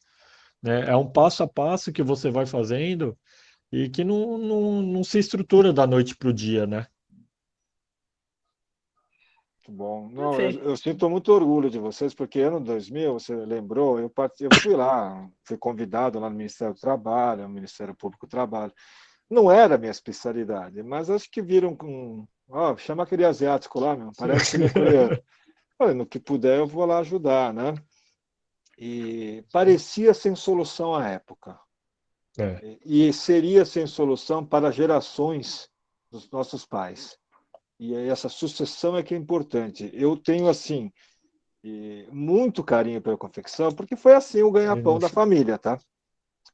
né? É um passo a passo que você vai fazendo e que não se estrutura da noite para o dia, né? Muito bom. Não, Perfeito. eu sinto muito orgulho de vocês, porque ano 2000, você lembrou, eu fui lá, fui convidado lá no Ministério do Trabalho, no Ministério Público do Trabalho. Não era a minha especialidade, mas acho que viram com... Ó, chama aquele asiático lá, meu, parece que ele é coreano. Olha, no que puder eu vou lá ajudar, né? E parecia sem solução à época. É, E seria sem solução para gerações dos nossos pais. E aí essa sucessão é que é importante. Eu tenho, assim, muito carinho pela confecção, porque foi assim o ganha-pão da família, tá?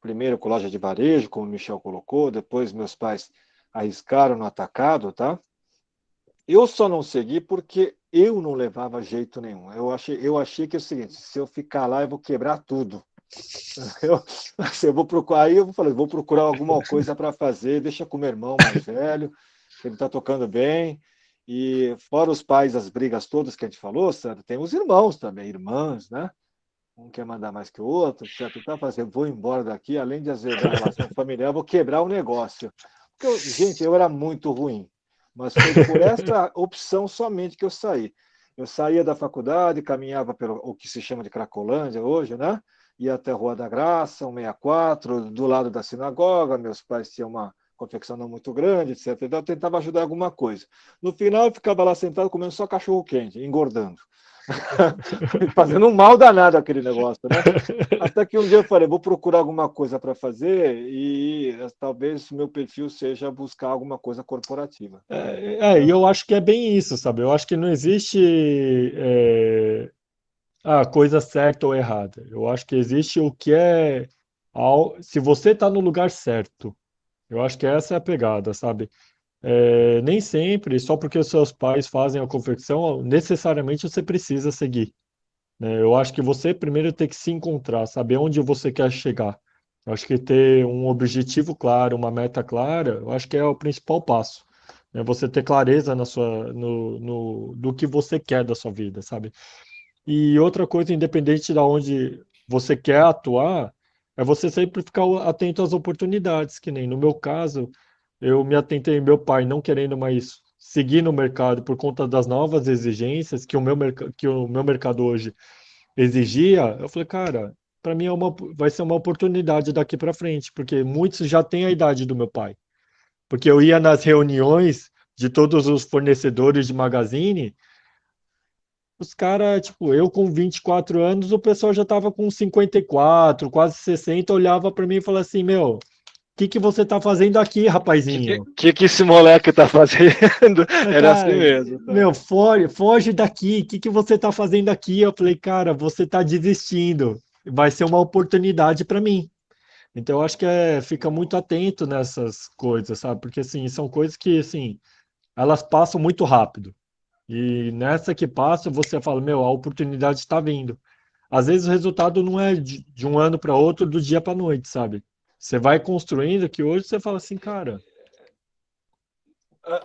Primeiro com loja de varejo, como o Michel colocou, depois meus pais arriscaram no atacado, tá? Eu só não segui porque eu não levava jeito nenhum. Eu achei que é o seguinte, se eu ficar lá, eu vou quebrar tudo. Eu, assim, eu vou procurar, aí eu falei, vou procurar alguma coisa para fazer, deixa com o meu irmão mais velho, que ele está tocando bem. E fora os pais, as brigas todas que a gente falou, Sandra, tem os irmãos também, irmãs, né? Um quer mandar mais que o outro, etc. Tá fazendo, vou embora daqui, além de azedar a relação familiar, vou quebrar o negócio. Porque, gente, eu era muito ruim, mas foi por essa opção somente que eu saí. Eu saía da faculdade, caminhava pelo o que se chama de Cracolândia hoje, né? Ia até a Rua da Graça, 164, do lado da sinagoga. Meus pais tinham uma confecção não muito grande, etc. Então, eu tentava ajudar alguma coisa. No final, eu ficava lá sentado comendo só cachorro quente, engordando. Fazendo um mal danado aquele negócio, né? Até que um dia eu falei, vou procurar alguma coisa para fazer e talvez o meu perfil seja buscar alguma coisa corporativa. e eu acho que é bem isso, sabe? Eu acho que não existe a coisa certa ou errada. Eu acho que existe o que é. Se você está no lugar certo, eu acho que essa é a pegada, sabe? Nem sempre, só porque os seus pais fazem a confecção, necessariamente você precisa seguir, né? Eu acho que você primeiro tem que se encontrar, saber onde você quer chegar. Eu acho que ter um objetivo claro, uma meta clara, eu acho que é o principal passo. É você ter clareza do que você quer da sua vida, sabe? E outra coisa, independente de onde você quer atuar, é você sempre ficar atento às oportunidades, que nem no meu caso, eu me atentei meu pai não querendo mais seguir no mercado por conta das novas exigências que o meu mercado hoje exigia. Eu falei, cara, para mim vai ser uma oportunidade daqui para frente, porque muitos já têm a idade do meu pai. Porque eu ia nas reuniões de todos os fornecedores de magazine, os caras, tipo, eu com 24 anos, o pessoal já tava com 54, quase 60, olhava para mim e falava assim, meu, o que que você tá fazendo aqui, rapazinho? Que esse moleque tá fazendo? Falei, Era assim cara, mesmo. Tá? meu, foge daqui, o que que você tá fazendo aqui? Eu falei, cara, você tá desistindo, vai ser uma oportunidade para mim. Então, eu acho que fica muito atento nessas coisas, sabe? Porque, assim, são coisas que, assim, elas passam muito rápido. E nessa que passa, você fala, meu, a oportunidade está vindo. Às vezes o resultado não é de um ano para outro, do dia para noite, sabe? Você vai construindo que hoje você fala assim, cara,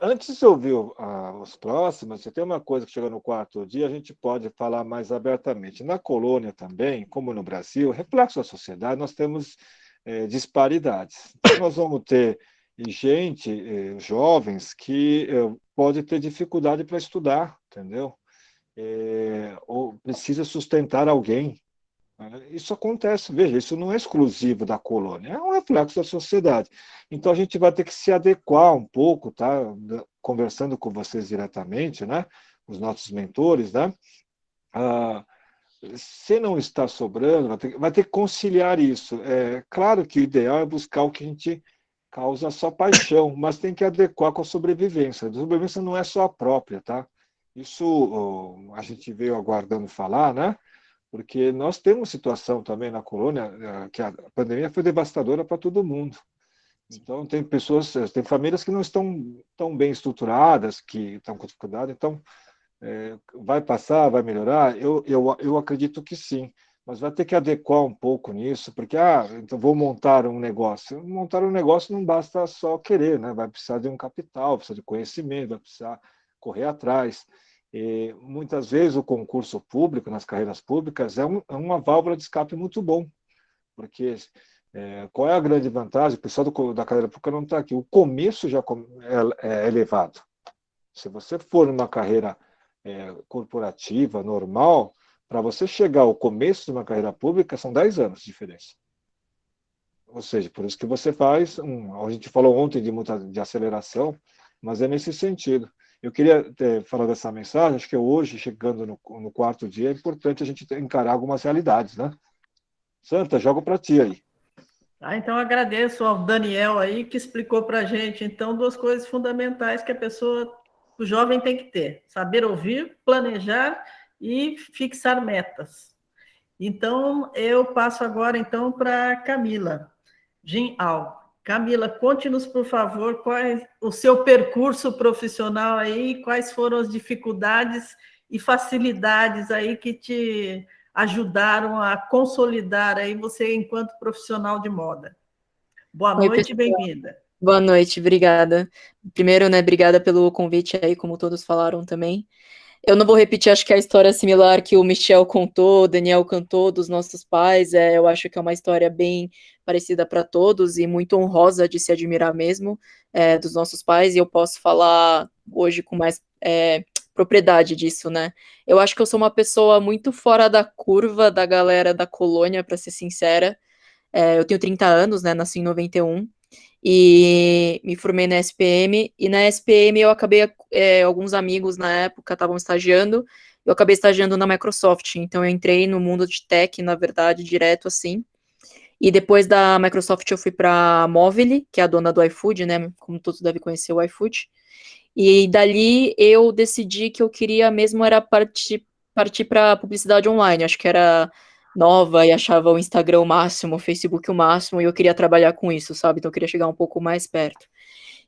Antes de ouvir os próximos, você tem uma coisa que chega no quarto dia, a gente pode falar mais abertamente. Na colônia também, como no Brasil, reflexo da sociedade, nós temos disparidades. Então, nós vamos ter gente, jovens, que pode ter dificuldade para estudar, entendeu? Ou precisa sustentar alguém. Isso acontece, veja, isso não é exclusivo da colônia, é um reflexo da sociedade. Então a gente vai ter que se adequar um pouco, tá? Conversando com vocês diretamente, né? Os nossos mentores, né? Ah, se não está sobrando, vai ter que conciliar isso. É claro que o ideal é buscar o que a gente causa só paixão, mas tem que adequar com a sobrevivência. A sobrevivência não é só a própria, tá? Isso a gente veio aguardando falar, né? Porque nós temos situação também na colônia que a pandemia foi devastadora para todo mundo. Então, tem pessoas, tem famílias que não estão tão bem estruturadas, que estão com dificuldade. Então, vai passar, vai melhorar? Eu acredito que sim, mas vai ter que adequar um pouco nisso, porque, então vou montar um negócio. Montar um negócio não basta só querer, né? Vai precisar de um capital, precisa de conhecimento, vai precisar correr atrás. E, muitas vezes o concurso público, nas carreiras públicas, é uma válvula de escape muito bom, porque qual é a grande vantagem? O pessoal da carreira pública não está aqui. O começo já é elevado. Se você for numa carreira corporativa, normal, para você chegar ao começo de uma carreira pública, são 10 anos de diferença. Ou seja, por isso que você faz, a gente falou ontem de aceleração, mas é nesse sentido. Eu queria falar dessa mensagem, acho que hoje, chegando no quarto dia, é importante a gente encarar algumas realidades, né? Santa, jogo para ti aí. Então agradeço ao Daniel aí, que explicou para a gente, então, 2 coisas fundamentais que o jovem tem que ter: saber ouvir, planejar e fixar metas. Então, eu passo agora, então, para Camila Ginal. Camila, conte-nos, por favor, qual é o seu percurso profissional aí, quais foram as dificuldades e facilidades aí que te ajudaram a consolidar aí você enquanto profissional de moda. Boa noite e bem-vinda. Boa noite, obrigada. Primeiro, né, obrigada pelo convite aí, como todos falaram também. Eu não vou repetir, acho que a história similar que o Michel contou, o Daniel cantou dos nossos pais, eu acho que é uma história bem parecida para todos e muito honrosa de se admirar mesmo, dos nossos pais, e eu posso falar hoje com mais propriedade disso, né? Eu acho que eu sou uma pessoa muito fora da curva da galera da colônia, para ser sincera. Eu tenho 30 anos, né, nasci em 91, e me formei na SPM, e na SPM eu acabei, alguns amigos na época estavam estagiando, eu acabei estagiando na Microsoft, então eu entrei no mundo de tech, na verdade, direto assim, e depois da Microsoft eu fui para a Movile, que é a dona do iFood, né, como todos devem conhecer o iFood, e dali eu decidi que eu queria mesmo era partir para publicidade online, acho que era nova e achava o Instagram o máximo, o Facebook o máximo, e eu queria trabalhar com isso, sabe? Então eu queria chegar um pouco mais perto.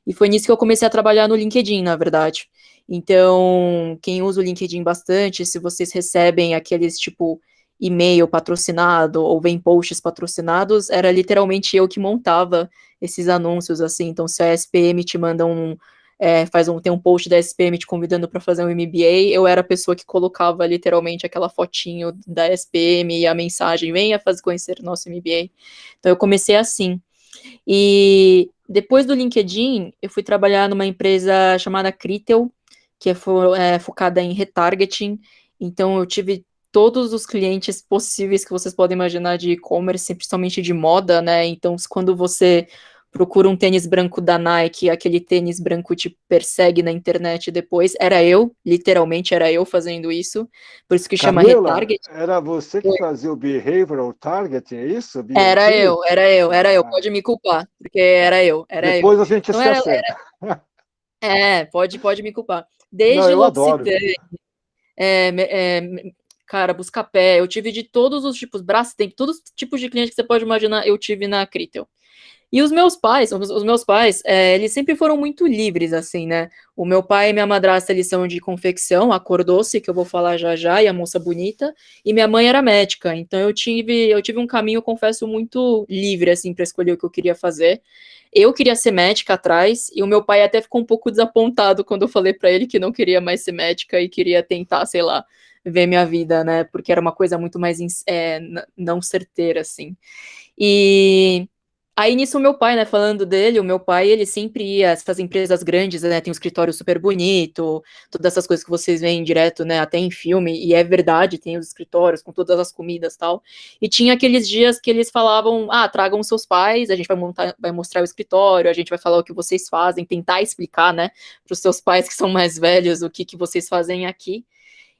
E foi nisso que eu comecei a trabalhar no LinkedIn, na verdade. Então, quem usa o LinkedIn bastante, se vocês recebem aqueles tipo e-mail patrocinado ou vem posts patrocinados, era literalmente eu que montava esses anúncios, assim. Então, se a SPM te manda tem um post da SPM te convidando para fazer um MBA, eu era a pessoa que colocava literalmente aquela fotinho da SPM e a mensagem, venha conhecer o nosso MBA. Então eu comecei assim. E depois do LinkedIn, eu fui trabalhar numa empresa chamada Critel, que é focada em retargeting. Então eu tive todos os clientes possíveis que vocês podem imaginar de e-commerce, principalmente de moda, né? Então, quando você procura um tênis branco da Nike, aquele tênis branco te persegue na internet depois, literalmente era eu fazendo isso, por isso que chama retargeting. Era você que fazia o behavioral targeting, é isso? BOT? Era eu, pode me culpar, porque era eu. Depois a gente se acerta. Pode me culpar. Desde eu adoro. Cara, Buscapé, eu tive de todos os tipos, Brastemp, todos os tipos de cliente que você pode imaginar, eu tive na Critel. E os meus pais, eles sempre foram muito livres, assim, né? O meu pai e minha madrasta, eles são de confecção, a Cor Doce, que eu vou falar já já, e a Moça Bonita, e minha mãe era médica, então eu tive um caminho, confesso, muito livre, assim, para escolher o que eu queria fazer. Eu queria ser médica atrás, e o meu pai até ficou um pouco desapontado quando eu falei para ele que não queria mais ser médica e queria tentar, sei lá, ver minha vida, né? Porque era uma coisa muito mais não certeira, assim. E aí, nisso, o meu pai, né, falando dele, o meu pai, ele sempre ia, essas empresas grandes, né, tem um escritório super bonito, todas essas coisas que vocês veem direto, né, até em filme, e é verdade, tem os escritórios com todas as comidas e tal, e tinha aqueles dias que eles falavam, tragam seus pais, a gente vai mostrar o escritório, a gente vai falar o que vocês fazem, tentar explicar, né, para os seus pais que são mais velhos, o que vocês fazem aqui.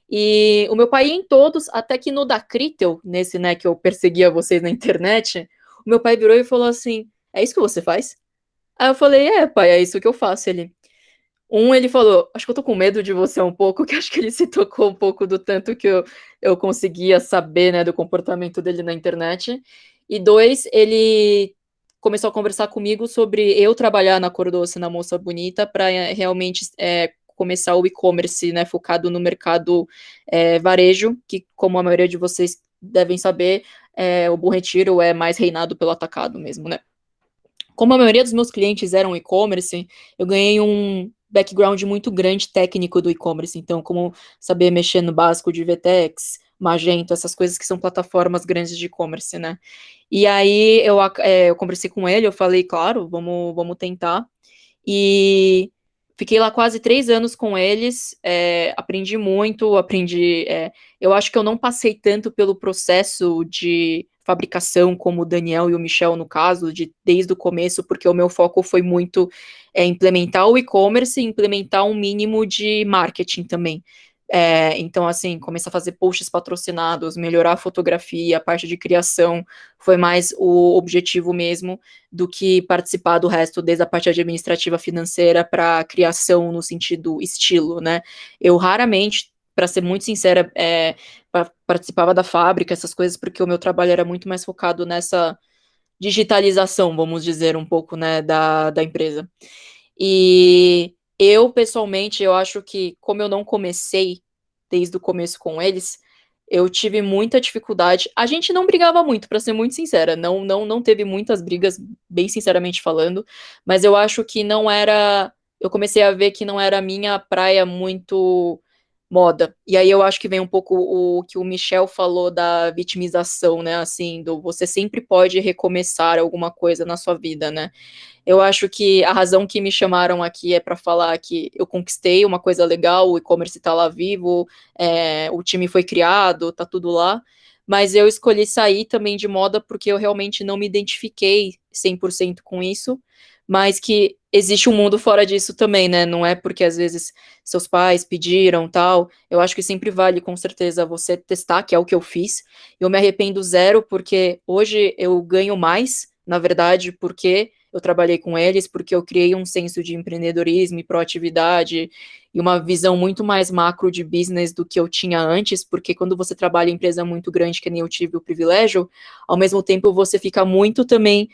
E o meu pai ia em todos, até que no da Critel, nesse, né, que eu perseguia vocês na internet, o meu pai virou e falou assim, é isso que você faz? Aí eu falei, pai, é isso que eu faço. Ele falou, acho que eu tô com medo de você um pouco, que acho que ele se tocou um pouco do tanto que eu conseguia saber, né, do comportamento dele na internet. E 2, ele começou a conversar comigo sobre eu trabalhar na Cor Doce, na Moça Bonita, para realmente começar o e-commerce, né, focado no mercado varejo, que, como a maioria de vocês devem saber, o Bom Retiro é mais reinado pelo atacado mesmo, né? Como a maioria dos meus clientes eram e-commerce, eu ganhei um background muito grande técnico do e-commerce, então como saber mexer no básico de VTEX, Magento, essas coisas que são plataformas grandes de e-commerce, né? E aí eu conversei com ele, eu falei, claro, vamos tentar, e Fiquei lá quase 3 anos com eles, aprendi muito, eu acho que eu não passei tanto pelo processo de fabricação como o Daniel e o Michel, no caso, desde o começo, porque o meu foco foi muito implementar o e-commerce e implementar um mínimo de marketing também. Então, assim, começar a fazer posts patrocinados, melhorar a fotografia, a parte de criação, foi mais o objetivo mesmo do que participar do resto, desde a parte administrativa financeira para criação no sentido estilo, né? Eu raramente, para ser muito sincera, participava da fábrica, essas coisas, porque o meu trabalho era muito mais focado nessa digitalização, vamos dizer, um pouco, né, da empresa. E eu, pessoalmente, eu acho que, como eu não comecei desde o começo com eles, eu tive muita dificuldade. A gente não brigava muito, para ser muito sincera, não teve muitas brigas, bem sinceramente falando, mas eu acho que não era. Eu comecei a ver que não era a minha praia muito moda. E aí eu acho que vem um pouco o que o Michel falou da vitimização, né? Assim, do você sempre pode recomeçar alguma coisa na sua vida, né? Eu acho que a razão que me chamaram aqui é para falar que eu conquistei uma coisa legal, o e-commerce está lá vivo, o time foi criado, tá tudo lá, mas eu escolhi sair também de moda porque eu realmente não me identifiquei 100% com isso, mas que existe um mundo fora disso também, né? Não é porque às vezes seus pais pediram tal. Eu acho que sempre vale, com certeza, você testar, que é o que eu fiz. Eu me arrependo zero porque hoje eu ganho mais, na verdade, porque eu trabalhei com eles, porque eu criei um senso de empreendedorismo e proatividade e uma visão muito mais macro de business do que eu tinha antes, porque quando você trabalha em empresa muito grande, que nem eu tive o privilégio, ao mesmo tempo você fica muito também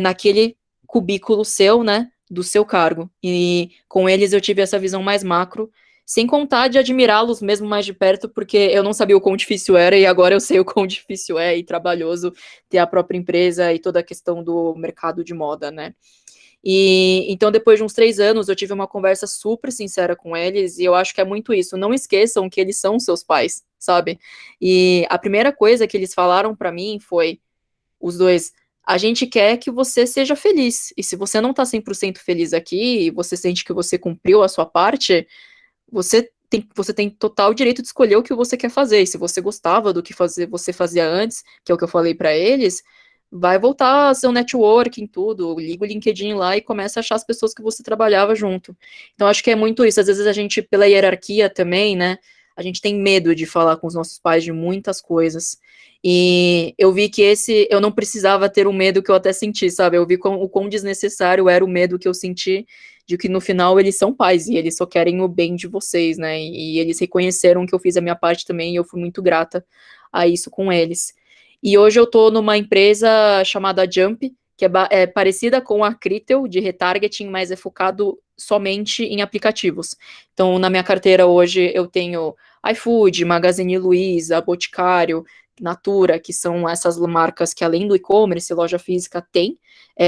naquele cubículo seu, né, do seu cargo. E com eles eu tive essa visão mais macro, sem contar de admirá-los mesmo mais de perto, porque eu não sabia o quão difícil era e agora eu sei o quão difícil é e trabalhoso ter a própria empresa e toda a questão do mercado de moda, né? E então, depois de uns 3 anos, eu tive uma conversa super sincera com eles, e eu acho que é muito isso. Não esqueçam que eles são seus pais, sabe? E a primeira coisa que eles falaram para mim foi, os dois, a gente quer que você seja feliz. E se você não tá 100% feliz aqui, e você sente que você cumpriu a sua parte, você tem total direito de escolher o que você quer fazer. E se você gostava do que você fazia antes, que é o que eu falei para eles, vai voltar a seu networking, tudo, liga o LinkedIn lá e começa a achar as pessoas que você trabalhava junto. Então, acho que é muito isso. Às vezes a gente, pela hierarquia também, né, a gente tem medo de falar com os nossos pais de muitas coisas. E eu vi que eu não precisava ter o medo que eu até senti, sabe? Eu vi o quão desnecessário era o medo que eu senti de que no final eles são pais e eles só querem o bem de vocês, né? E eles reconheceram que eu fiz a minha parte também e eu fui muito grata a isso com eles. E hoje eu tô numa empresa chamada Jump, que é parecida com a Critel, de retargeting, mas é focado somente em aplicativos. Então, na minha carteira hoje eu tenho iFood, Magazine Luiza, Boticário, Natura, que são essas marcas que além do e-commerce, loja física, tem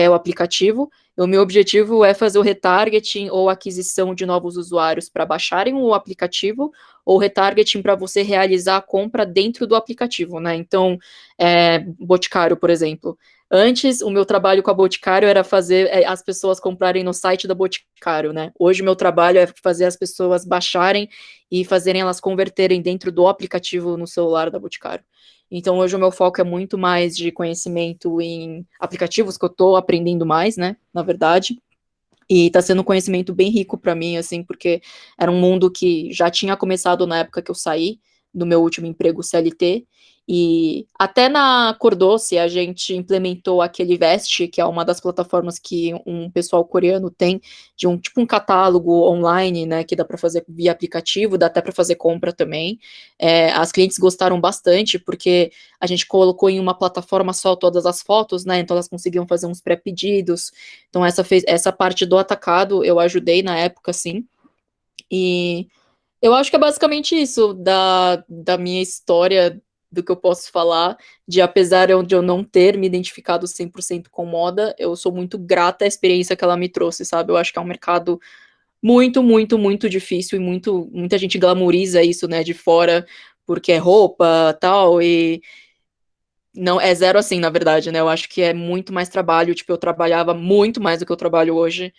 o aplicativo. O meu objetivo é fazer o retargeting ou aquisição de novos usuários para baixarem o aplicativo, ou retargeting para você realizar a compra dentro do aplicativo, né? Então, Boticário, por exemplo. Antes, o meu trabalho com a Boticário era fazer as pessoas comprarem no site da Boticário, né? Hoje, o meu trabalho é fazer as pessoas baixarem e fazerem elas converterem dentro do aplicativo no celular da Boticário. Então, hoje o meu foco é muito mais de conhecimento em aplicativos, que eu estou aprendendo mais, né, na verdade. E está sendo um conhecimento bem rico para mim, assim, porque era um mundo que já tinha começado na época que eu saí do meu último emprego CLT, e até na Cordoce a gente implementou aquele Vest, que é uma das plataformas que um pessoal coreano tem, de tipo um catálogo online, né, que dá para fazer via aplicativo, dá até para fazer compra também. As clientes gostaram bastante, porque a gente colocou em uma plataforma só todas as fotos, né, então elas conseguiam fazer uns pré-pedidos. Então essa parte do atacado eu ajudei na época, sim. E eu acho que é basicamente isso da minha história, do que eu posso falar, de apesar de eu não ter me identificado 100% com moda, eu sou muito grata à experiência que ela me trouxe, sabe? Eu acho que é um mercado muito, muito, muito difícil e muita gente glamoriza isso, né, de fora, porque é roupa, tal, e não, é zero assim, na verdade, né? Eu acho que é muito mais trabalho. Tipo, eu trabalhava muito mais do que eu trabalho hoje.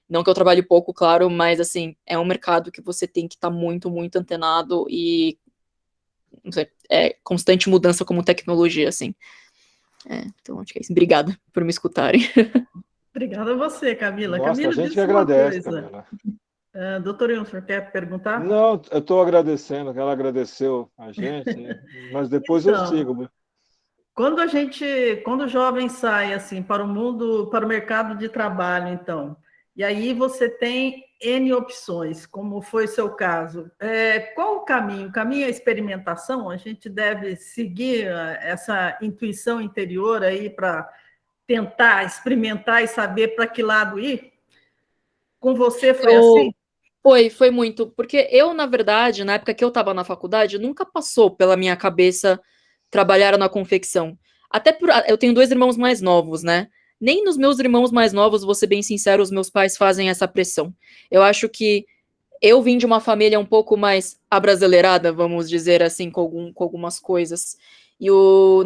Não que eu trabalhe pouco, claro, mas, assim, é um mercado que você tem que estar muito, muito antenado e, não sei, é constante mudança como tecnologia, assim. Então, acho que é isso. Obrigada por me escutarem. Obrigada a você, Camila. Nossa, a Camila, gente que diz uma agradece, coisa. Camila. Doutor Wilson, quer perguntar? Não, eu estou agradecendo, que ela agradeceu a gente, mas depois eu Então, sigo. quando o jovem sai assim para o mundo, para o mercado de trabalho, então, e aí você tem N opções, como foi o seu caso. Qual o caminho? O caminho é a experimentação? A gente deve seguir essa intuição interior aí para tentar experimentar e saber para que lado ir? Com você foi assim? Foi muito, porque eu, na verdade, na época que eu estava na faculdade, nunca passou pela minha cabeça trabalhar na confecção. Até por, eu tenho 2 irmãos mais novos, né? Nem nos meus irmãos mais novos, vou ser bem sincero, os meus pais fazem essa pressão. Eu acho que eu vim de uma família um pouco mais abrasileirada, vamos dizer assim, com algumas coisas. E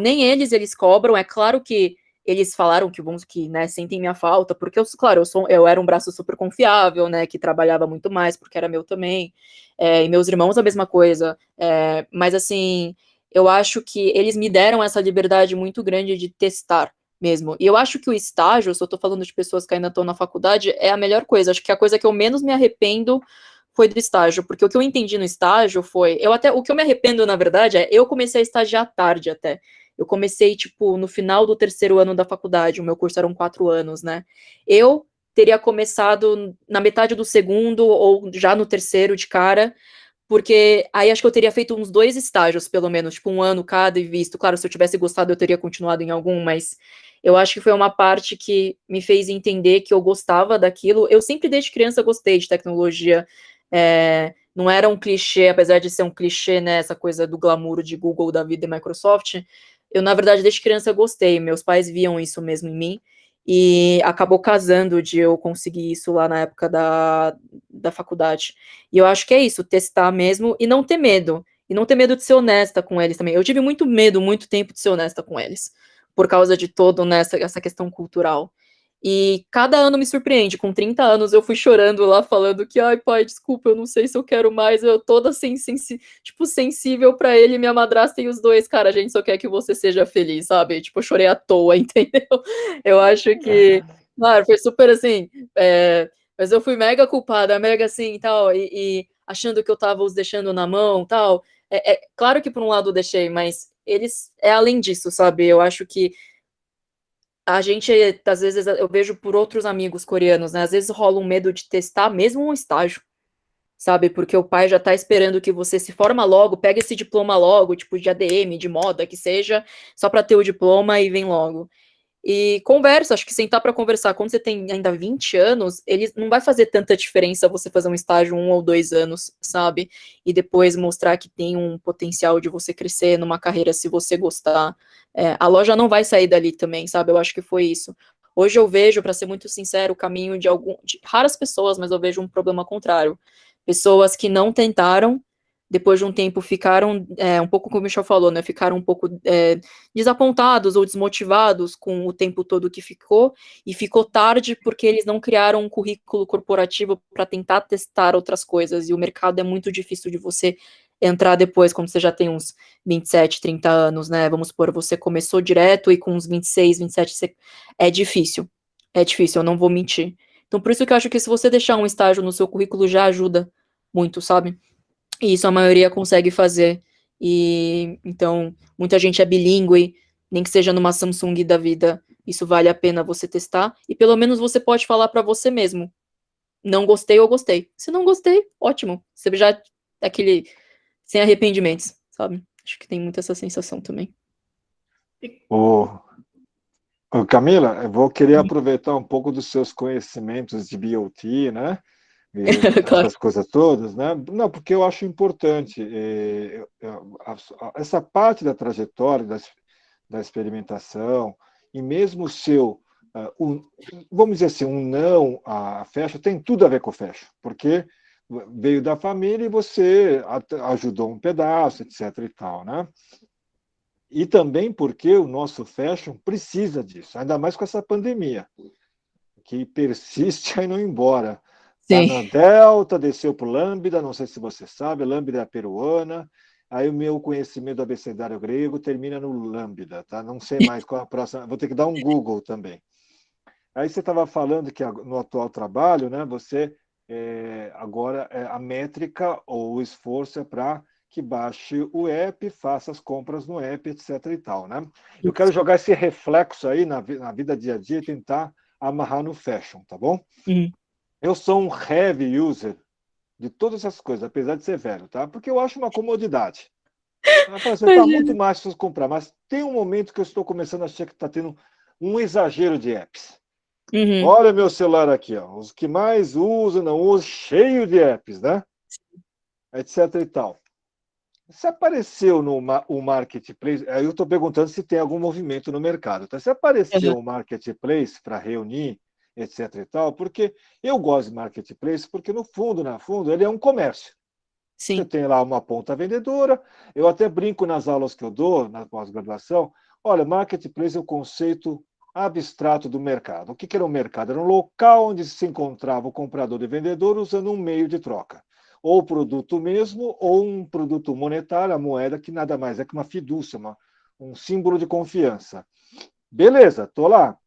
nem eles cobram. É claro que eles falaram que né, sentem minha falta, porque claro, eu era um braço super confiável, né, que trabalhava muito mais, porque era meu também. E meus irmãos a mesma coisa. Mas assim, eu acho que eles me deram essa liberdade muito grande de testar mesmo. E eu acho que o estágio, se eu tô falando de pessoas que ainda estão na faculdade, é a melhor coisa. Acho que a coisa que eu menos me arrependo foi do estágio, porque o que eu entendi no estágio foi, o que eu me arrependo, na verdade, eu comecei a estagiar tarde até. Eu comecei, tipo, no final do 3º ano da faculdade, o meu curso eram 4 anos, né? Eu teria começado na metade do 2º, ou já no 3º de cara, porque aí acho que eu teria feito uns 2 estágios, pelo menos, tipo, 1 ano cada e visto. Claro, se eu tivesse gostado, eu teria continuado em algum, mas eu acho que foi uma parte que me fez entender que eu gostava daquilo. Eu sempre, desde criança, gostei de tecnologia. Não era um clichê, apesar de ser um clichê, né, essa coisa do glamour de Google, da vida e Microsoft. Eu, na verdade, desde criança gostei. Meus pais viam isso mesmo em mim. E acabou casando de eu conseguir isso lá na época da faculdade. E eu acho que é isso, testar mesmo e não ter medo. E não ter medo de ser honesta com eles também. Eu tive muito medo, muito tempo de ser honesta com eles, por causa de todo essa questão cultural. E cada ano me surpreende. Com 30 anos eu fui chorando lá, falando que, ai, pai, desculpa, eu não sei se eu quero mais. Eu toda assim, tipo, sensível pra ele, minha madrasta e os dois. Cara, a gente só quer que você seja feliz, sabe? Tipo, eu chorei à toa, entendeu? Eu acho que, claro, foi super assim. Mas eu fui mega culpada, mega assim, tal, e achando que eu tava os deixando na mão, tal. Claro que por um lado eu deixei, mas eles, além disso, sabe? Eu acho que a gente, às vezes, eu vejo por outros amigos coreanos, né? Às vezes rola um medo de testar mesmo um estágio, sabe? Porque o pai já tá esperando que você se forma logo, pega esse diploma logo, tipo de ADM, de moda, que seja, só para ter o diploma e vem logo. E conversa, acho que sentar para conversar, quando você tem ainda 20 anos, ele não vai fazer tanta diferença você fazer um estágio 1 ou 2 anos, sabe? E depois mostrar que tem um potencial de você crescer numa carreira se você gostar. A loja não vai sair dali também, sabe? Eu acho que foi isso. Hoje eu vejo, para ser muito sincero, o caminho de raras pessoas, mas eu vejo um problema contrário. Pessoas que não tentaram, depois de um tempo ficaram, um pouco como o Michel falou, né? Ficaram um pouco desapontados ou desmotivados com o tempo todo que ficou, e ficou tarde porque eles não criaram um currículo corporativo para tentar testar outras coisas, e o mercado é muito difícil de você entrar depois, quando você já tem uns 27, 30 anos, né? Vamos supor, você começou direto e com uns 26, 27, é difícil, eu não vou mentir. Então, por isso que eu acho que se você deixar um estágio no seu currículo já ajuda muito, sabe? E isso a maioria consegue fazer. E então, muita gente é bilíngue, nem que seja numa Samsung da vida. Isso vale a pena você testar. E pelo menos você pode falar para você mesmo: não gostei ou gostei. Se não gostei, ótimo. Você já é aquele sem arrependimentos, sabe? Acho que tem muito essa sensação também. Ô, Camila, eu vou querer aproveitar um pouco dos seus conhecimentos de BOT, né? Claro. Essas coisas todas, né? Não, porque eu acho importante essa parte da trajetória, da experimentação, e mesmo o seu, vamos dizer assim, um não a fashion, tem tudo a ver com o fashion, porque veio da família e você ajudou um pedaço, etc. e tal, né? E também porque o nosso fashion precisa disso, ainda mais com essa pandemia. que persiste a não ir embora. Está Sim. na Delta, desceu para o Lambda, não sei se você sabe, Lambda é a peruana. Aí o meu conhecimento do abecedário grego termina no Lambda, tá? Não sei mais qual a próxima, vou ter que dar um Google também. Aí você estava falando que no atual trabalho, né, você agora a métrica ou o esforço é para que baixe o app, faça as compras no app, etc. e tal, né? Eu quero jogar esse reflexo aí na vida dia a dia e tentar amarrar no fashion, tá bom? Uhum. Eu sou um heavy user de todas essas coisas, apesar de ser velho, tá? Porque eu acho uma comodidade. Você está muito mais para comprar, mas tem um momento que eu estou começando a achar que está tendo um exagero de apps. Uhum. Olha meu celular aqui, ó, os que mais usam, não usam, cheio de apps, né? Etc e tal. Se apareceu o marketplace, aí eu estou perguntando se tem algum movimento no mercado. Tá? Se apareceu o marketplace para reunir, etc e tal, porque eu gosto de marketplace, porque no fundo, ele é um comércio. Sim. Você tem lá uma ponta vendedora, eu até brinco nas aulas que eu dou, na pós-graduação, olha, marketplace é o conceito abstrato do mercado. O que era o mercado? Era um local onde se encontrava o comprador e vendedor usando um meio de troca. Ou o produto mesmo, ou um produto monetário, a moeda, que nada mais é que uma fidúcia, um símbolo de confiança. Beleza, estou lá.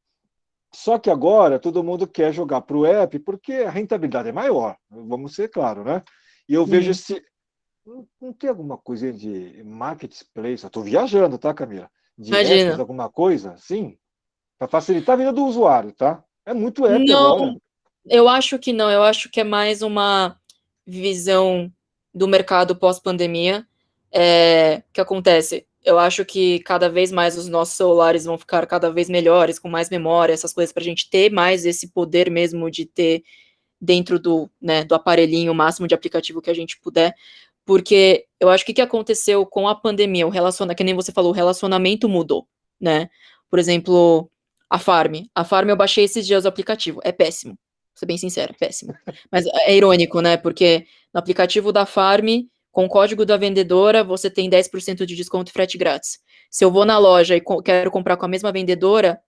Só que agora todo mundo quer jogar para o app porque a rentabilidade é maior, vamos ser claros, né? E eu vejo esse. Não tem alguma coisa de marketplace? Eu estou viajando, tá, Camila? De apps, Imagina. alguma coisa? Sim. Para facilitar a vida do usuário, tá? É muito app agora. Não, eu acho que não. Eu acho que é mais uma visão do mercado pós-pandemia. O que acontece? Eu acho que cada vez mais os nossos celulares vão ficar cada vez melhores, com mais memória, essas coisas, para a gente ter mais esse poder mesmo de ter dentro do, né, do aparelhinho o máximo de aplicativo que a gente puder. Porque eu acho que o que aconteceu com a pandemia, que nem você falou, o relacionamento mudou, né? Por exemplo, a Farm. A Farm eu baixei esses dias o aplicativo. É péssimo. Vou ser bem sincero, é péssimo. Mas é irônico, né? Porque no aplicativo da Farm, com o código da vendedora, você tem 10% de desconto e frete grátis. Se eu vou na loja e quero comprar com a mesma vendedora,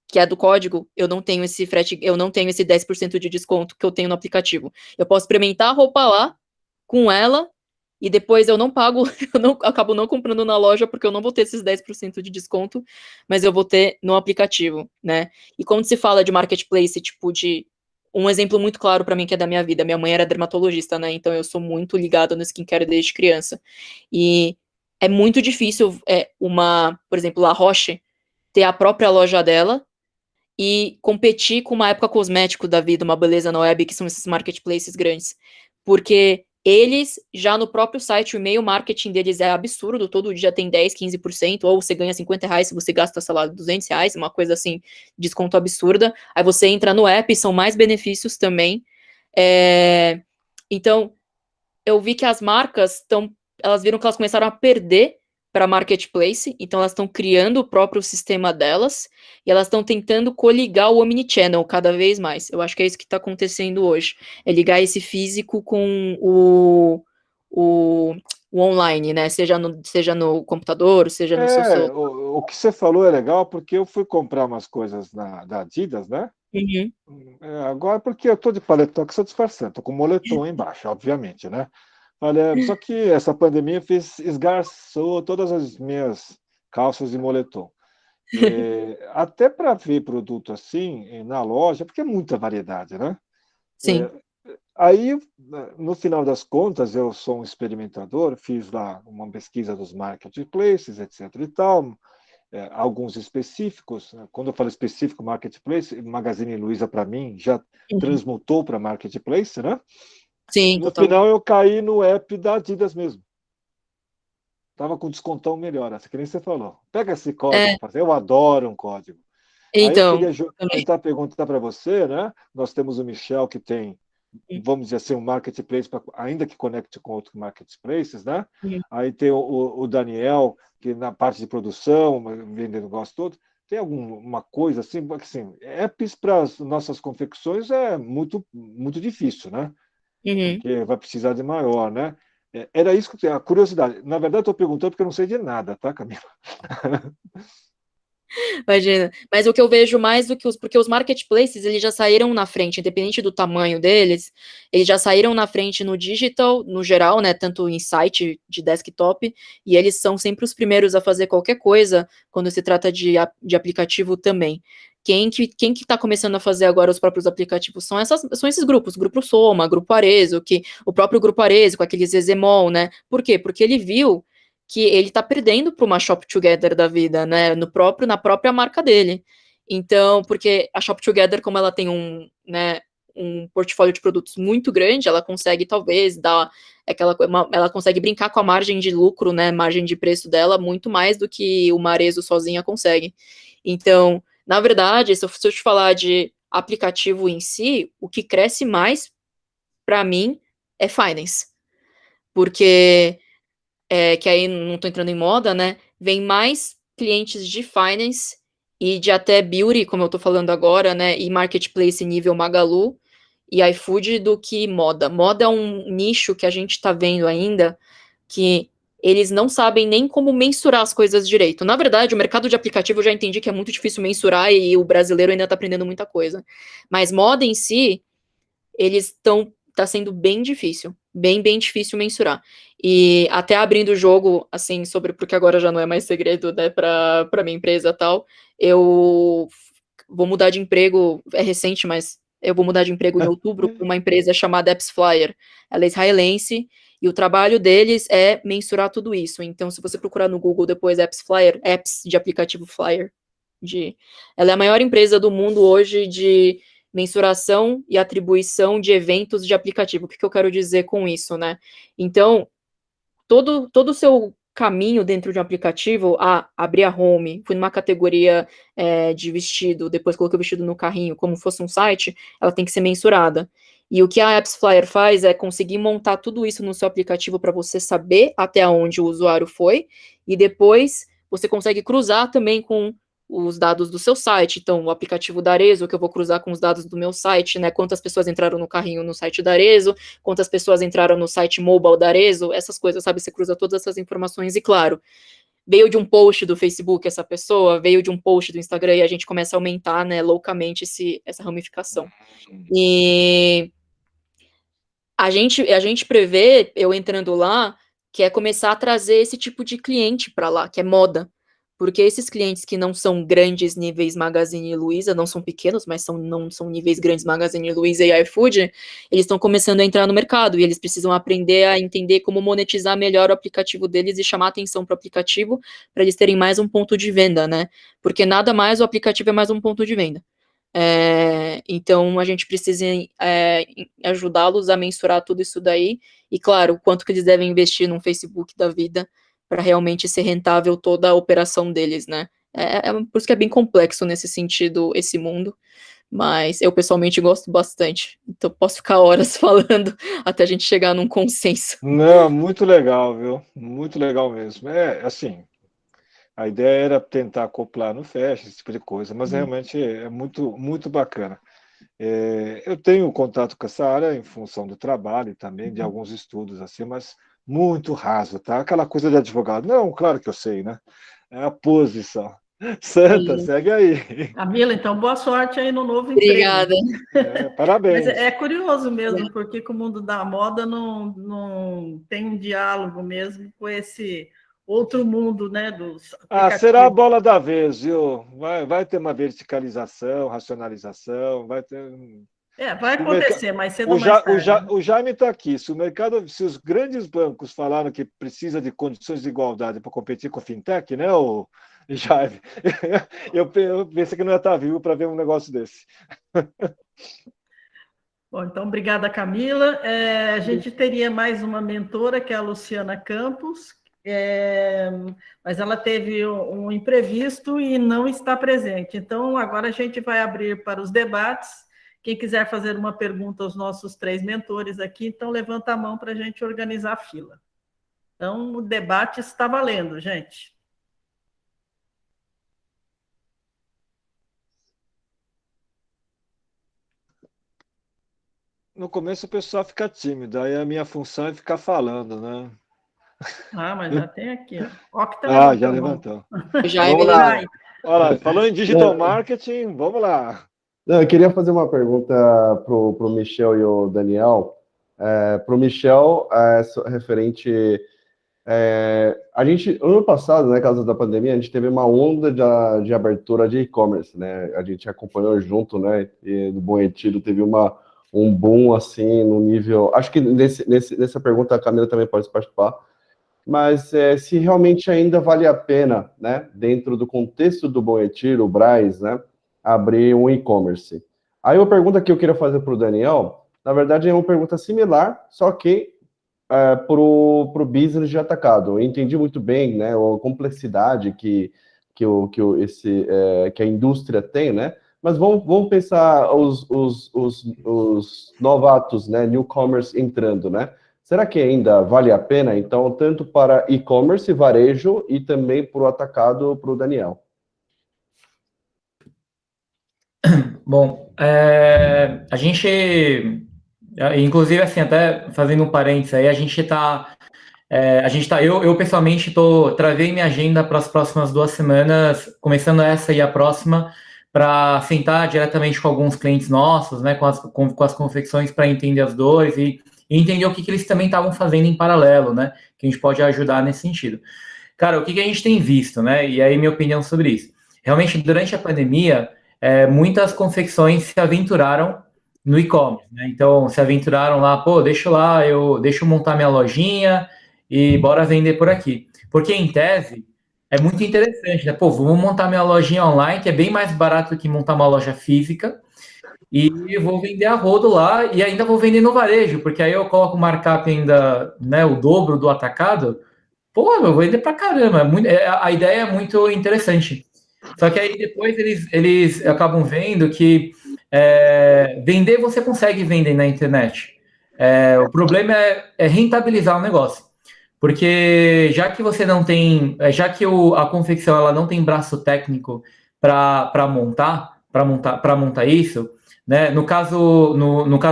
que é do código, eu não tenho esse frete, eu não tenho esse 10% de desconto que eu tenho no aplicativo. Eu posso experimentar a roupa lá com ela e depois eu não pago, acabo não comprando na loja porque eu não vou ter esses 10% de desconto, mas eu vou ter no aplicativo, né? E quando se fala de marketplace, tipo de um exemplo muito claro para mim que é da minha vida, minha mãe era dermatologista, né? Então eu sou muito ligada no skincare desde criança. E é muito difícil por exemplo, La Roche ter a própria loja dela e competir com uma época cosmético da vida, uma beleza na web, que são esses marketplaces grandes. Porque eles, já no próprio site, o e-mail marketing deles é absurdo, todo dia tem 10, 15%, ou você ganha R$50 se você gasta, sei lá, R$200, uma coisa assim, desconto absurda. Aí você entra no app, são mais benefícios também. Então, eu vi que as marcas elas viram que elas começaram a perder para marketplace, então elas estão criando o próprio sistema delas e elas estão tentando coligar o omnichannel cada vez mais. Eu acho que é isso que está acontecendo hoje, é ligar esse físico com o online, né? Seja no computador, seja no seu celular. O que você falou é legal, porque eu fui comprar umas coisas da Adidas, né? Uhum. Agora, porque eu estou de paletó, que sou disfarçando, estou com moletom embaixo, obviamente, né? Olha, só que essa pandemia esgarçou todas as minhas calças de moletom. Até para ver produto assim na loja, porque é muita variedade, né? Sim. Aí, no final das contas, eu sou um experimentador, fiz lá uma pesquisa dos marketplaces, etc. e tal, alguns específicos. Quando eu falo específico marketplace, Magazine Luiza, para mim, já transmutou para marketplace, né? Sim, No total. final, eu caí no app da Adidas mesmo. Estava com descontão melhor, assim, que nem você falou. Pega esse código, eu adoro um código. Aí eu Então, queria tentar perguntar para você, né? Nós temos o Michel, que tem, vamos dizer assim, um marketplace, ainda que conecte com outros marketplaces, né? Aí tem o Daniel, que na parte de produção, vendendo o negócio todo. Tem alguma coisa assim, porque assim, apps para as nossas confecções é muito, muito difícil, né? Porque vai precisar de maior, né? Era isso que a curiosidade. Na verdade, estou perguntando porque eu não sei de nada, tá, Camila? Imagina. Mas o que eu vejo mais do que porque os marketplaces, eles já saíram na frente, independente do tamanho deles, eles já saíram na frente no digital, no geral, né, tanto em site de desktop, e eles são sempre os primeiros a fazer qualquer coisa quando se trata de aplicativo também. Quem que tá começando a fazer agora os próprios aplicativos são esses grupos, Grupo Soma, Grupo Arezzo, o próprio Grupo Arezzo, com aqueles Ezemol, né? Por quê? Porque ele viu que ele tá perdendo para uma Shop Together da vida, né? Na própria marca dele. Então, porque a Shop Together, como ela tem um portfólio de produtos muito grande, ela consegue talvez dar ela consegue brincar com a margem de lucro, né? Margem de preço dela muito mais do que o Arezzo sozinha consegue. Então, na verdade, se eu te falar de aplicativo em si, o que cresce mais para mim é finance, porque que aí não estou entrando em moda, né? Vem mais clientes de finance e de até beauty, como eu estou falando agora, né? E marketplace nível Magalu e iFood do que moda. Moda é um nicho que a gente está vendo ainda que eles não sabem nem como mensurar as coisas direito. Na verdade, o mercado de aplicativo eu já entendi que é muito difícil mensurar e o brasileiro ainda está aprendendo muita coisa. Mas moda em si, tá sendo bem difícil, bem difícil mensurar. E até abrindo o jogo, assim, porque agora já não é mais segredo, né, para minha empresa e tal, eu vou mudar de emprego, é recente, mas eu vou mudar de emprego em outubro para uma empresa chamada AppsFlyer. Ela é israelense e o trabalho deles é mensurar tudo isso. Então, se você procurar no Google depois AppsFlyer, apps de aplicativo Flyer, ela é a maior empresa do mundo hoje de mensuração e atribuição de eventos de aplicativo. O que eu quero dizer com isso, né? Então, todo o seu caminho dentro de um aplicativo, abri a home, fui numa categoria de vestido, depois coloquei o vestido no carrinho, como fosse um site, ela tem que ser mensurada. E o que a AppsFlyer faz é conseguir montar tudo isso no seu aplicativo para você saber até onde o usuário foi, e depois você consegue cruzar também com os dados do seu site. Então, o aplicativo da Arezzo, que eu vou cruzar com os dados do meu site, né? Quantas pessoas entraram no carrinho no site da Arezzo, quantas pessoas entraram no site mobile da Arezzo, essas coisas, sabe? Você cruza todas essas informações e, claro, veio de um post do Facebook essa pessoa, veio de um post do Instagram e a gente começa a aumentar, né, loucamente essa ramificação. E a gente prevê, eu entrando lá, que é começar a trazer esse tipo de cliente para lá, que é moda. Porque esses clientes que não são grandes níveis Magazine Luiza, não são pequenos, mas não são níveis grandes Magazine Luiza e iFood, eles estão começando a entrar no mercado e eles precisam aprender a entender como monetizar melhor o aplicativo deles e chamar atenção para o aplicativo para eles terem mais um ponto de venda, né? Porque nada mais o aplicativo é mais um ponto de venda. Então a gente precisa ajudá-los a mensurar tudo isso daí e, claro, o quanto que eles devem investir num Facebook da vida para realmente ser rentável toda a operação deles, né? Por isso que é bem complexo nesse sentido esse mundo, mas eu pessoalmente gosto bastante, então posso ficar horas falando até a gente chegar num consenso. Não, muito legal, viu? Muito legal mesmo. Assim, a ideia era tentar acoplar no Fecha, esse tipo de coisa, mas realmente é muito, muito bacana. Eu tenho contato com essa área em função do trabalho e também de alguns estudos, assim, mas muito raso, tá? Aquela coisa de advogado. Não, claro que eu sei, né? É a posição. Santa, segue aí. Camila, então, boa sorte aí no novo Obrigada. emprego. Parabéns. Mas é curioso mesmo, porque com o mundo da moda não tem um diálogo mesmo com esse outro mundo, né, dos aplicativos. Será a bola da vez, viu? Vai ter uma verticalização, racionalização, vai ter... vai acontecer, mas cedo ou mais tarde. O Jaime está aqui. Se os grandes bancos falaram que precisa de condições de igualdade para competir com a fintech, né, o Jaime? Eu pensei que não ia estar vivo para ver um negócio desse. Bom, então, obrigada, Camila. A gente teria mais uma mentora, que é a Luciana Campos, mas ela teve um imprevisto e não está presente. Então, agora a gente vai abrir para os debates. Quem quiser fazer uma pergunta aos nossos 3 mentores aqui, então levanta a mão para a gente organizar a fila. Então, o debate está valendo, gente. No começo o pessoal fica tímido, aí a minha função é ficar falando, né? Mas já tem aqui. Ó que tá levantando. Já levantou. Já Vamos lá. Olha lá, falando em digital marketing, vamos lá. Não, eu queria fazer uma pergunta pro Michel e o Daniel. Pro Michel, referente. A gente, ano passado, né, causa da pandemia, a gente teve uma onda de abertura de e-commerce, né? A gente acompanhou junto, né? E no Bom Retiro teve um boom assim no nível. Acho que nessa pergunta a Camila também pode participar. Mas se realmente ainda vale a pena, né, dentro do contexto do Bom Retiro, o Brás, né, abrir um e-commerce. Aí uma pergunta que eu queria fazer para o Daniel, na verdade é uma pergunta similar, só que para o business de atacado. Eu entendi muito bem, né, a complexidade que a indústria tem, né, mas vamos pensar os novatos, né, newcomers entrando, né? Será que ainda vale a pena, então, tanto para e-commerce, varejo e também para o atacado, para o Daniel? Bom, a gente, inclusive, assim, até fazendo um parênteses aí, eu pessoalmente travei minha agenda para as próximas 2 semanas, começando essa e a próxima, para sentar diretamente com alguns clientes nossos, né, com as confecções, para entender as dores e entender o que eles também estavam fazendo em paralelo, né, que a gente pode ajudar nesse sentido. Cara, o que a gente tem visto, né, e aí minha opinião sobre isso. Realmente, durante a pandemia, muitas confecções se aventuraram no e-commerce, né, então se aventuraram lá, pô, deixa eu montar minha lojinha e bora vender por aqui. Porque, em tese, é muito interessante, né, pô, vou montar minha lojinha online, que é bem mais barato do que montar uma loja física, e vou vender a rodo lá e ainda vou vender no varejo, porque aí eu coloco o markup ainda, né, o dobro do atacado. Pô, eu vou vender pra caramba. A ideia é muito interessante. Só que aí depois eles acabam vendo que vender você consegue vender na internet. O problema é rentabilizar o negócio. Porque já que você não tem, já que a confecção ela não tem braço técnico para montar isso, né? No caso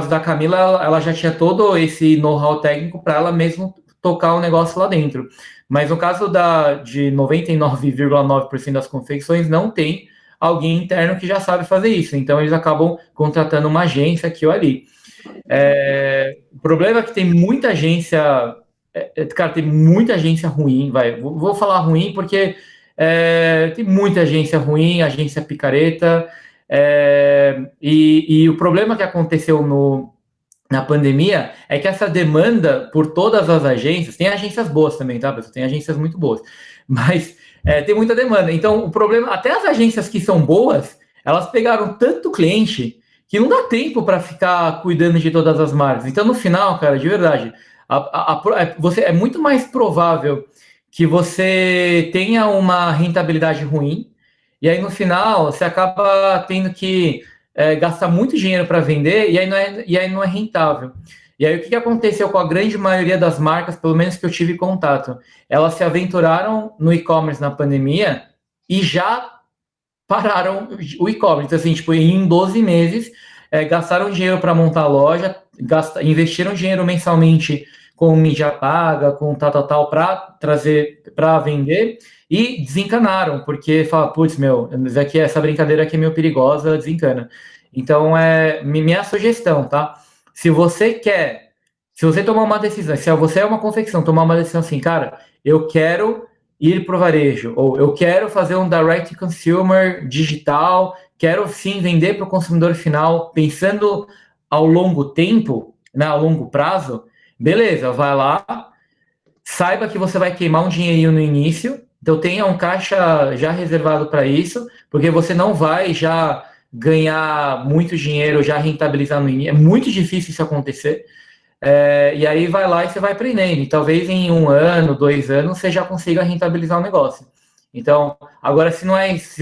da Camila, ela já tinha todo esse know-how técnico para ela mesmo tocar o negócio lá dentro. Mas no caso de 99,9% das confecções, não tem alguém interno que já sabe fazer isso. Então, eles acabam contratando uma agência aqui ou ali. O problema é que tem muita agência... Cara, tem muita agência ruim, vou falar ruim porque tem muita agência ruim, agência picareta, e o problema que aconteceu na pandemia é que essa demanda por todas as agências, tem agências boas também, tá, pessoal? Tem agências muito boas, mas tem muita demanda. Então, o problema, até as agências que são boas, elas pegaram tanto cliente que não dá tempo para ficar cuidando de todas as marcas. Então, no final, cara, de verdade, é muito mais provável que você tenha uma rentabilidade ruim, e aí no final você acaba tendo que gastar muito dinheiro para vender, e aí não é rentável. E aí o que aconteceu com a grande maioria das marcas, pelo menos que eu tive contato? Elas se aventuraram no e-commerce na pandemia e já pararam o e-commerce. Então, assim, tipo, em 12 meses, gastaram dinheiro para montar a loja, investiram dinheiro mensalmente com mídia paga, com tal, para vender, e desencanaram, porque fala, putz, essa brincadeira aqui é meio perigosa, desencana. Então, minha sugestão, tá? Se você tomar uma decisão, se você é uma confecção, tomar uma decisão assim, cara, eu quero ir para o varejo, ou eu quero fazer um direct consumer digital, quero sim vender para o consumidor final, pensando ao longo tempo, né, ao longo prazo, beleza, vai lá, saiba que você vai queimar um dinheirinho no início, então tenha um caixa já reservado para isso, porque você não vai já ganhar muito dinheiro, já rentabilizar no início, é muito difícil isso acontecer, e aí vai lá e você vai aprendendo, e talvez em 1 ano, 2 anos, você já consiga rentabilizar o negócio. Então, agora se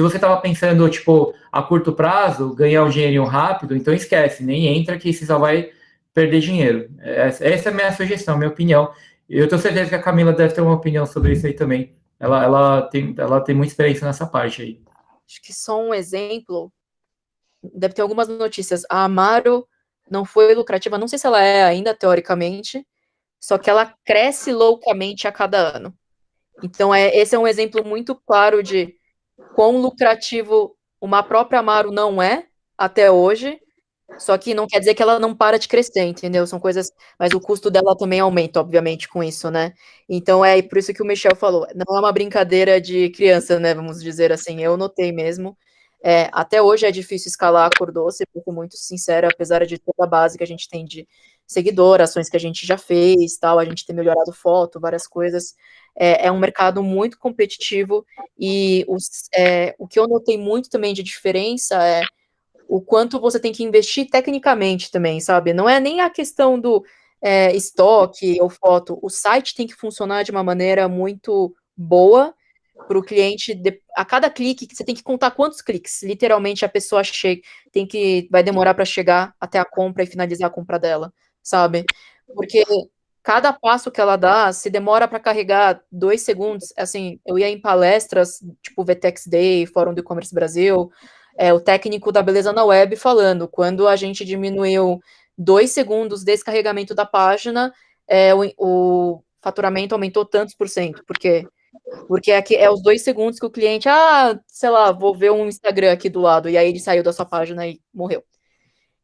você estava pensando, tipo, a curto prazo, ganhar um dinheirinho rápido, então esquece, nem entra que você só vai perder dinheiro. Essa é a minha sugestão, minha opinião. Eu tenho certeza que a Camila deve ter uma opinião sobre isso aí também. Ela tem muita experiência nessa parte aí. Acho que só um exemplo, deve ter algumas notícias. A Amaro não foi lucrativa, não sei se ela é ainda, teoricamente, só que ela cresce loucamente a cada ano. Então, esse é um exemplo muito claro de quão lucrativo uma própria Amaro não é até hoje, só que não quer dizer que ela não para de crescer, entendeu? São coisas, mas o custo dela também aumenta, obviamente, com isso, né? Então é por isso que o Michel falou, não é uma brincadeira de criança, né? Vamos dizer assim, eu notei mesmo. Até hoje é difícil escalar a Cor Doce, porque sou muito sincera, apesar de toda a base que a gente tem de seguidor, ações que a gente já fez, tal, a gente tem melhorado foto, várias coisas. É um mercado muito competitivo e o que eu notei muito também de diferença é o quanto você tem que investir tecnicamente também, sabe? Não é nem a questão do estoque ou foto, o site tem que funcionar de uma maneira muito boa para o cliente, a cada clique, você tem que contar quantos cliques, literalmente a pessoa vai demorar para chegar até a compra e finalizar a compra dela, sabe? Porque cada passo que ela dá, se demora para carregar 2 segundos, assim, eu ia em palestras, tipo VTEX Day, Fórum do E-Commerce Brasil, o técnico da Beleza na Web falando, quando a gente diminuiu 2 segundos desse carregamento da página, o faturamento aumentou tantos por cento, porque aqui é os 2 segundos que o cliente, sei lá, vou ver um Instagram aqui do lado, e aí ele saiu da sua página e morreu.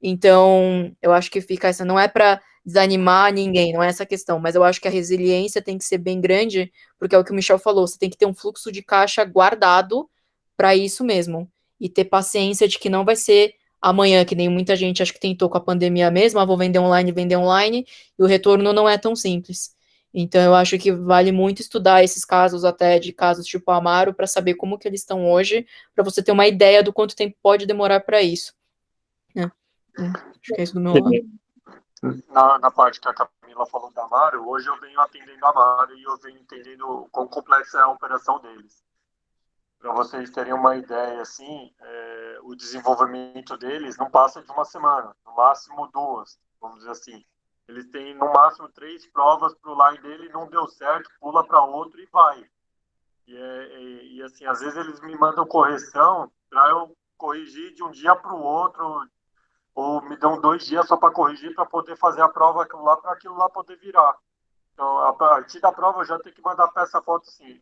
Então, eu acho que fica essa, não é para desanimar ninguém, não é essa a questão, mas eu acho que a resiliência tem que ser bem grande, porque é o que o Michel falou, você tem que ter um fluxo de caixa guardado para isso mesmo, e ter paciência de que não vai ser amanhã, que nem muita gente acho que tentou com a pandemia mesmo, vou vender online, e o retorno não é tão simples. Então, eu acho que vale muito estudar esses casos, até de casos tipo Amaro, para saber como que eles estão hoje, para você ter uma ideia do quanto tempo pode demorar para isso. Acho que é isso do meu lado. Na parte que a Camila falou da Amaro, hoje eu venho atendendo a Amaro e eu venho entendendo quão complexa é a operação deles. Para vocês terem uma ideia, assim, o desenvolvimento deles não passa de uma semana, no máximo 2, vamos dizer assim. Eles têm, no máximo, 3 provas para o line dele, não deu certo, pula para outro e vai. E assim, às vezes eles me mandam correção para eu corrigir de um dia para o outro, ou me dão 2 dias só para corrigir, para poder fazer a prova para aquilo lá poder virar. Então, a partir da prova, eu já tenho que mandar peça foto, sim.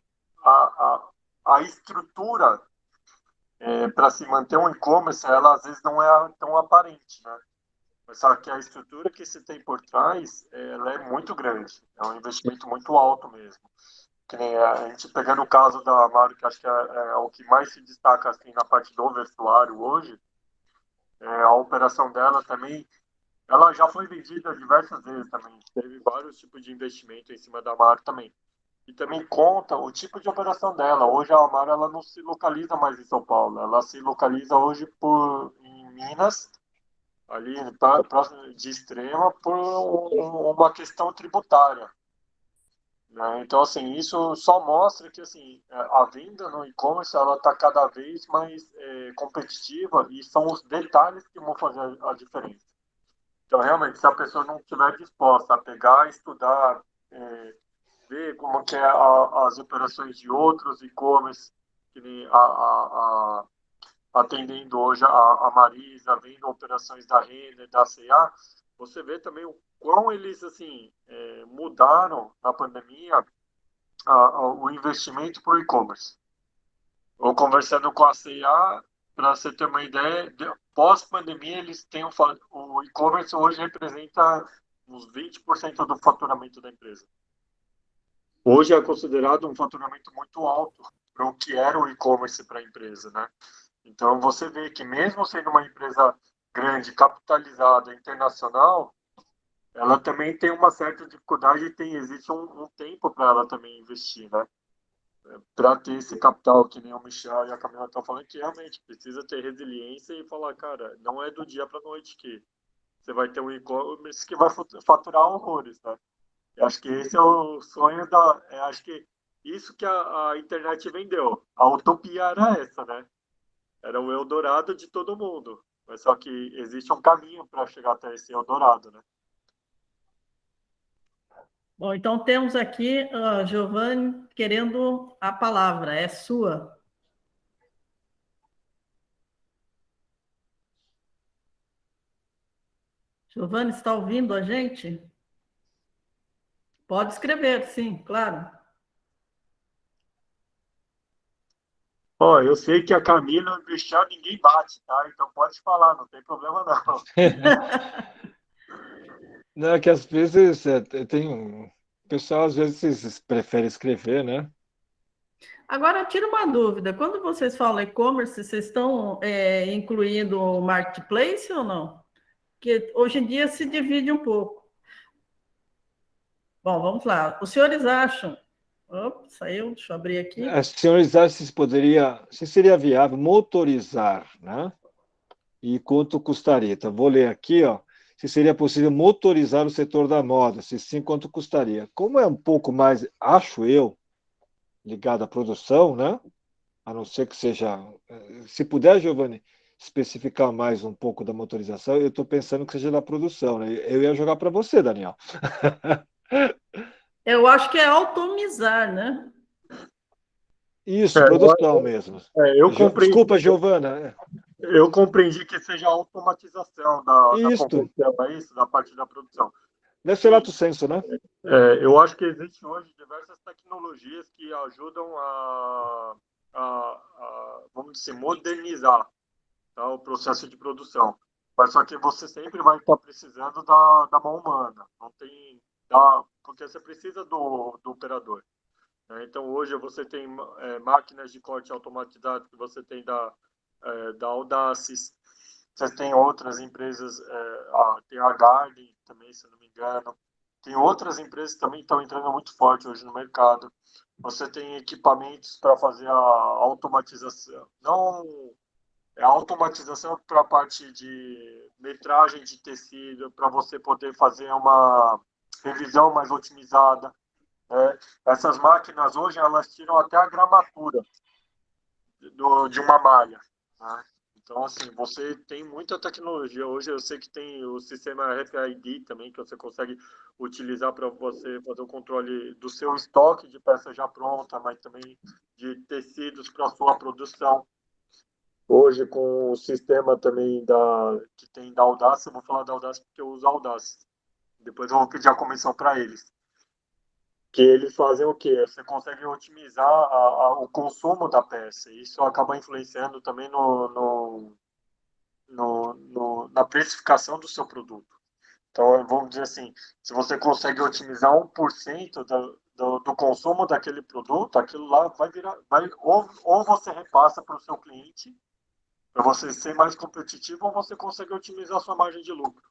A estrutura para se manter um e-commerce, ela às vezes não é tão aparente, né? Mas só que a estrutura que se tem por trás, ela é muito grande. É um investimento muito alto mesmo. Que nem a gente pegando o caso da Amaro, que acho que é o que mais se destaca assim, na parte do vestuário hoje, a operação dela também, ela já foi vendida diversas vezes também. Teve vários tipos de investimento em cima da Amaro também. E também conta o tipo de operação dela. Hoje a Amaro ela não se localiza mais em São Paulo, ela se localiza hoje em Minas, ali próximo de Extrema, por uma questão tributária. Né? Então, assim, isso só mostra que assim, a venda no e-commerce ela está cada vez mais competitiva e são os detalhes que vão fazer a diferença. Então, realmente, se a pessoa não estiver disposta a pegar, estudar, ver como que é as operações de outros e-commerce, que nem atendendo hoje a Marisa, vendo operações da Renner, da C&A, você vê também o quão eles assim mudaram na pandemia o investimento para o e-commerce. Ou conversando com a C&A, para você ter uma ideia, pós-pandemia eles têm o e-commerce hoje representa uns 20% do faturamento da empresa. Hoje é considerado um faturamento muito alto para o que era o e-commerce para a empresa, né? Então você vê que mesmo sendo uma empresa grande, capitalizada, internacional, ela também tem uma certa dificuldade e existe um tempo para ela também investir, né? Para ter esse capital, que nem o Michel e a Camila estão falando, que realmente precisa ter resiliência e falar, cara, não é do dia para a noite que você vai ter um e-commerce que vai faturar horrores, né? Eu acho que esse é o sonho acho que isso que a internet vendeu. A utopia era essa, né? Era o Eldorado de todo mundo. Mas só que existe um caminho para chegar até esse Eldorado, né? Bom, então temos aqui a Giovanni querendo a palavra, é sua. Giovanni, está ouvindo a gente? Pode escrever, sim, claro. Ó, eu sei que a Camila, o Michel, ninguém bate, tá? Então pode falar, não tem problema não. Não, é que às vezes o pessoal às vezes prefere escrever, né? Agora, tira uma dúvida. Quando vocês falam e-commerce, vocês estão incluindo o marketplace ou não? Porque hoje em dia se divide um pouco. Bom, vamos lá. Os senhores acham... Opa, saiu, deixa eu abrir aqui. Senhores, se seria viável motorizar, né? E quanto custaria? Então, vou ler aqui, ó. Se seria possível motorizar o setor da moda, se sim, quanto custaria? Como é um pouco mais, acho eu, ligado à produção, né? A não ser que seja... Se puder, Giovanni, especificar mais um pouco da motorização, eu estou pensando que seja da produção, né? Eu ia jogar para você, Daniel. Eu acho que é automizar, né? Isso, produção mesmo. Desculpa, Giovana. Eu compreendi que seja a automatização da confecção, é isso? Da parte da produção. Deve ser lato sensu, né? Eu acho que existe hoje diversas tecnologias que ajudam vamos dizer, modernizar, tá, o processo de produção. Mas só que você sempre vai estar precisando da mão humana. Não tem, porque você precisa do operador. Né? Então, hoje você tem máquinas de corte automatizado que você tem da Audaces. Você tem outras empresas, tem a Garden também, se eu não me engano. Tem outras empresas que também estão entrando muito forte hoje no mercado. Você tem equipamentos para fazer a automatização. Não a automatização para a parte de metragem de tecido, para você poder fazer uma revisão mais otimizada. Essas máquinas hoje, elas tiram até a gramatura de uma malha. Né? Então, assim, você tem muita tecnologia. Hoje eu sei que tem o sistema RFID também, que você consegue utilizar para você fazer o controle do seu estoque de peça já pronta, mas também de tecidos para a sua produção. Hoje, com o sistema também que tem da Audace, eu vou falar da Audace porque eu uso a Audace. Depois eu vou pedir a comissão para eles. Que eles fazem o quê? Você consegue otimizar o consumo da peça. Isso acaba influenciando também na precificação do seu produto. Então, vamos dizer assim, se você consegue otimizar 1% do consumo daquele produto, aquilo lá ou você repassa para o seu cliente, para você ser mais competitivo, ou você consegue otimizar a sua margem de lucro.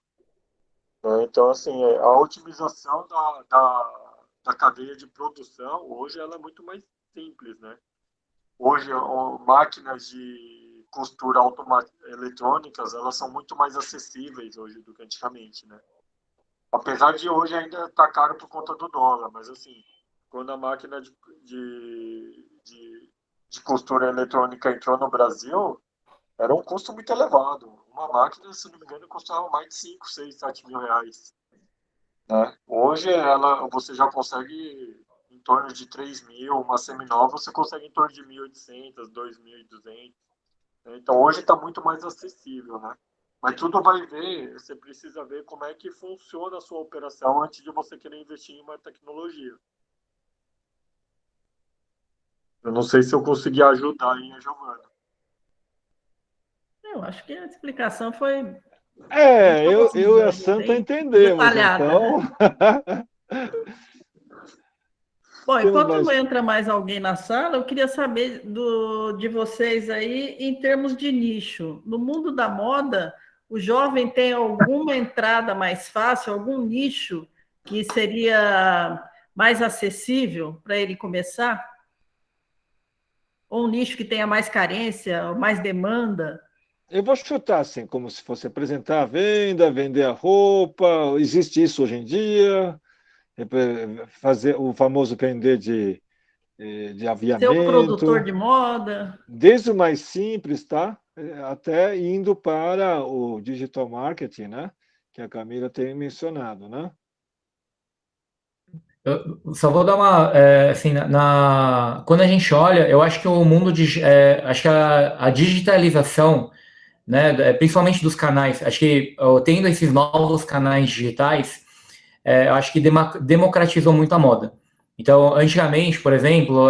Então, assim, a otimização da cadeia de produção, hoje ela é muito mais simples, né? Hoje, máquinas de costura eletrônicas, elas são muito mais acessíveis hoje do que antigamente, né? Apesar de hoje ainda estar caro por conta do dólar, mas assim, quando a máquina de costura eletrônica entrou no Brasil, era um custo muito elevado. Uma máquina, se não me engano, custava mais de 5, 6, 7 mil reais. Né? Hoje você já consegue em torno de 3 mil, uma seminova você consegue em torno de 1.800, 2.200. Então hoje está muito mais acessível, né? Mas tudo vai ver, você precisa ver como é que funciona a sua operação antes de você querer investir em uma tecnologia. Eu não sei se eu consegui ajudar aí a Giovana. Eu acho que a explicação foi... Eu e a Santa entendemos, então... Né? Bom, enquanto não entra mais alguém na sala, eu queria saber de vocês aí em termos de nicho. No mundo da moda, o jovem tem alguma entrada mais fácil, algum nicho que seria mais acessível para ele começar? Ou um nicho que tenha mais carência, mais demanda? Eu vou chutar assim, como se fosse apresentar a venda, vender a roupa. Existe isso hoje em dia? Fazer o famoso vender de aviamento. Ser o produtor de moda. Desde o mais simples, tá? Até indo para o digital marketing, né? Que a Camila tem mencionado, né? Eu só vou dar uma, assim, quando a gente olha, eu acho que o mundo acho que a digitalização, né, principalmente dos canais, acho que tendo esses novos canais digitais, eu acho que democratizou muito a moda. Então, antigamente, por exemplo,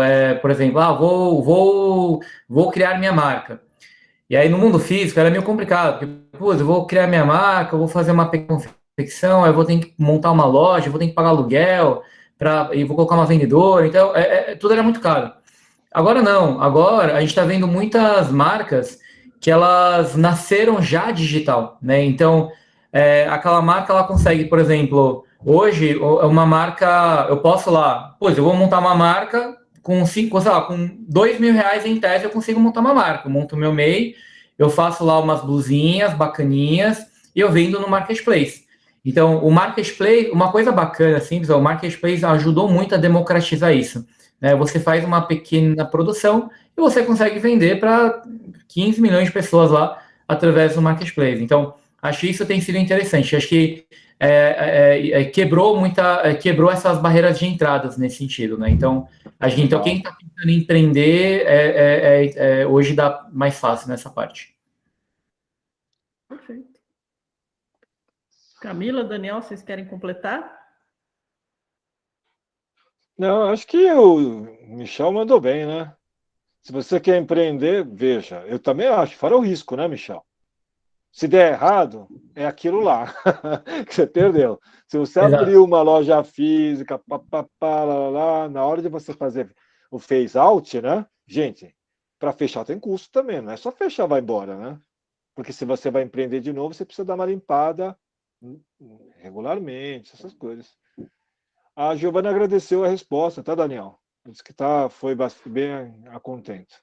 vou criar minha marca. E aí, no mundo físico, era meio complicado, porque, pô, eu vou criar minha marca, eu vou fazer uma confecção, eu vou ter que montar uma loja, eu vou ter que pagar aluguel, e vou colocar uma vendedora, então, tudo era muito caro. Agora não, agora a gente está vendo muitas marcas que elas nasceram já digital, né? Então, aquela marca, ela consegue, por exemplo, hoje, uma marca, eu posso lá, pois eu vou montar uma marca com sei lá, com R$ 2.000 em tese, eu consigo montar uma marca. Eu monto o meu MEI, eu faço lá umas blusinhas bacaninhas e eu vendo no Marketplace. Então, o Marketplace, uma coisa bacana, simples, o Marketplace ajudou muito a democratizar isso, né? Você faz uma pequena produção e você consegue vender para 15 milhões de pessoas lá através do Marketplace. Então, acho que isso tem sido interessante. Acho que quebrou essas barreiras de entradas nesse sentido, né? Então, quem está tentando empreender hoje dá mais fácil nessa parte. Perfeito. Camila, Daniel, vocês querem completar? Não, acho que o Michel mandou bem, né? Se você quer empreender, veja, eu também acho, fora o risco, né, Michel? Se der errado, é aquilo lá que você perdeu. Se você abrir uma loja física, na hora de você fazer o phase out, né? Gente, para fechar tem custo também, não é só fechar vai embora, né? Porque se você vai empreender de novo, você precisa dar uma limpada regularmente, essas coisas. A Giovana agradeceu a resposta, tá, Daniel? Disse que foi bem a contento.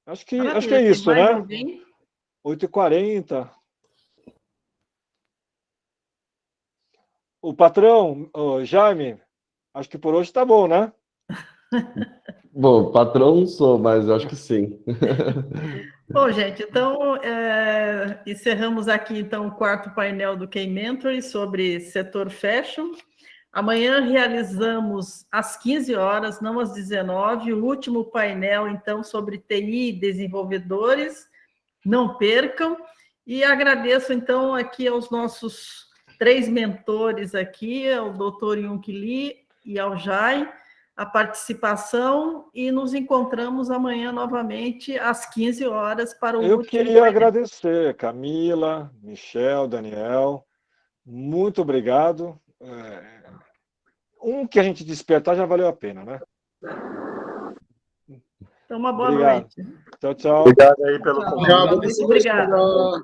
Acho que é isso, mais né? Alguém? 8h40. O patrão, Jaime, acho que por hoje tá bom, né? Bom, patrão não sou, mas eu acho que sim. Bom, gente, então encerramos aqui então o quarto painel do K-Mentoring sobre setor fashion. Amanhã realizamos às 15 horas, não às 19, o último painel então sobre TI e desenvolvedores. Não percam. E agradeço então aqui aos nossos 3 mentores aqui, ao Dr. Yunque Lee e ao Jai, a participação, e nos encontramos amanhã novamente às 15 horas para o último. Eu queria agradecer, Camila, Michel, Daniel, muito obrigado. Que a gente despertar já valeu a pena, né? Então, uma boa noite. noite. Tchau, tchau. Obrigado aí pelo convite. Muito obrigado.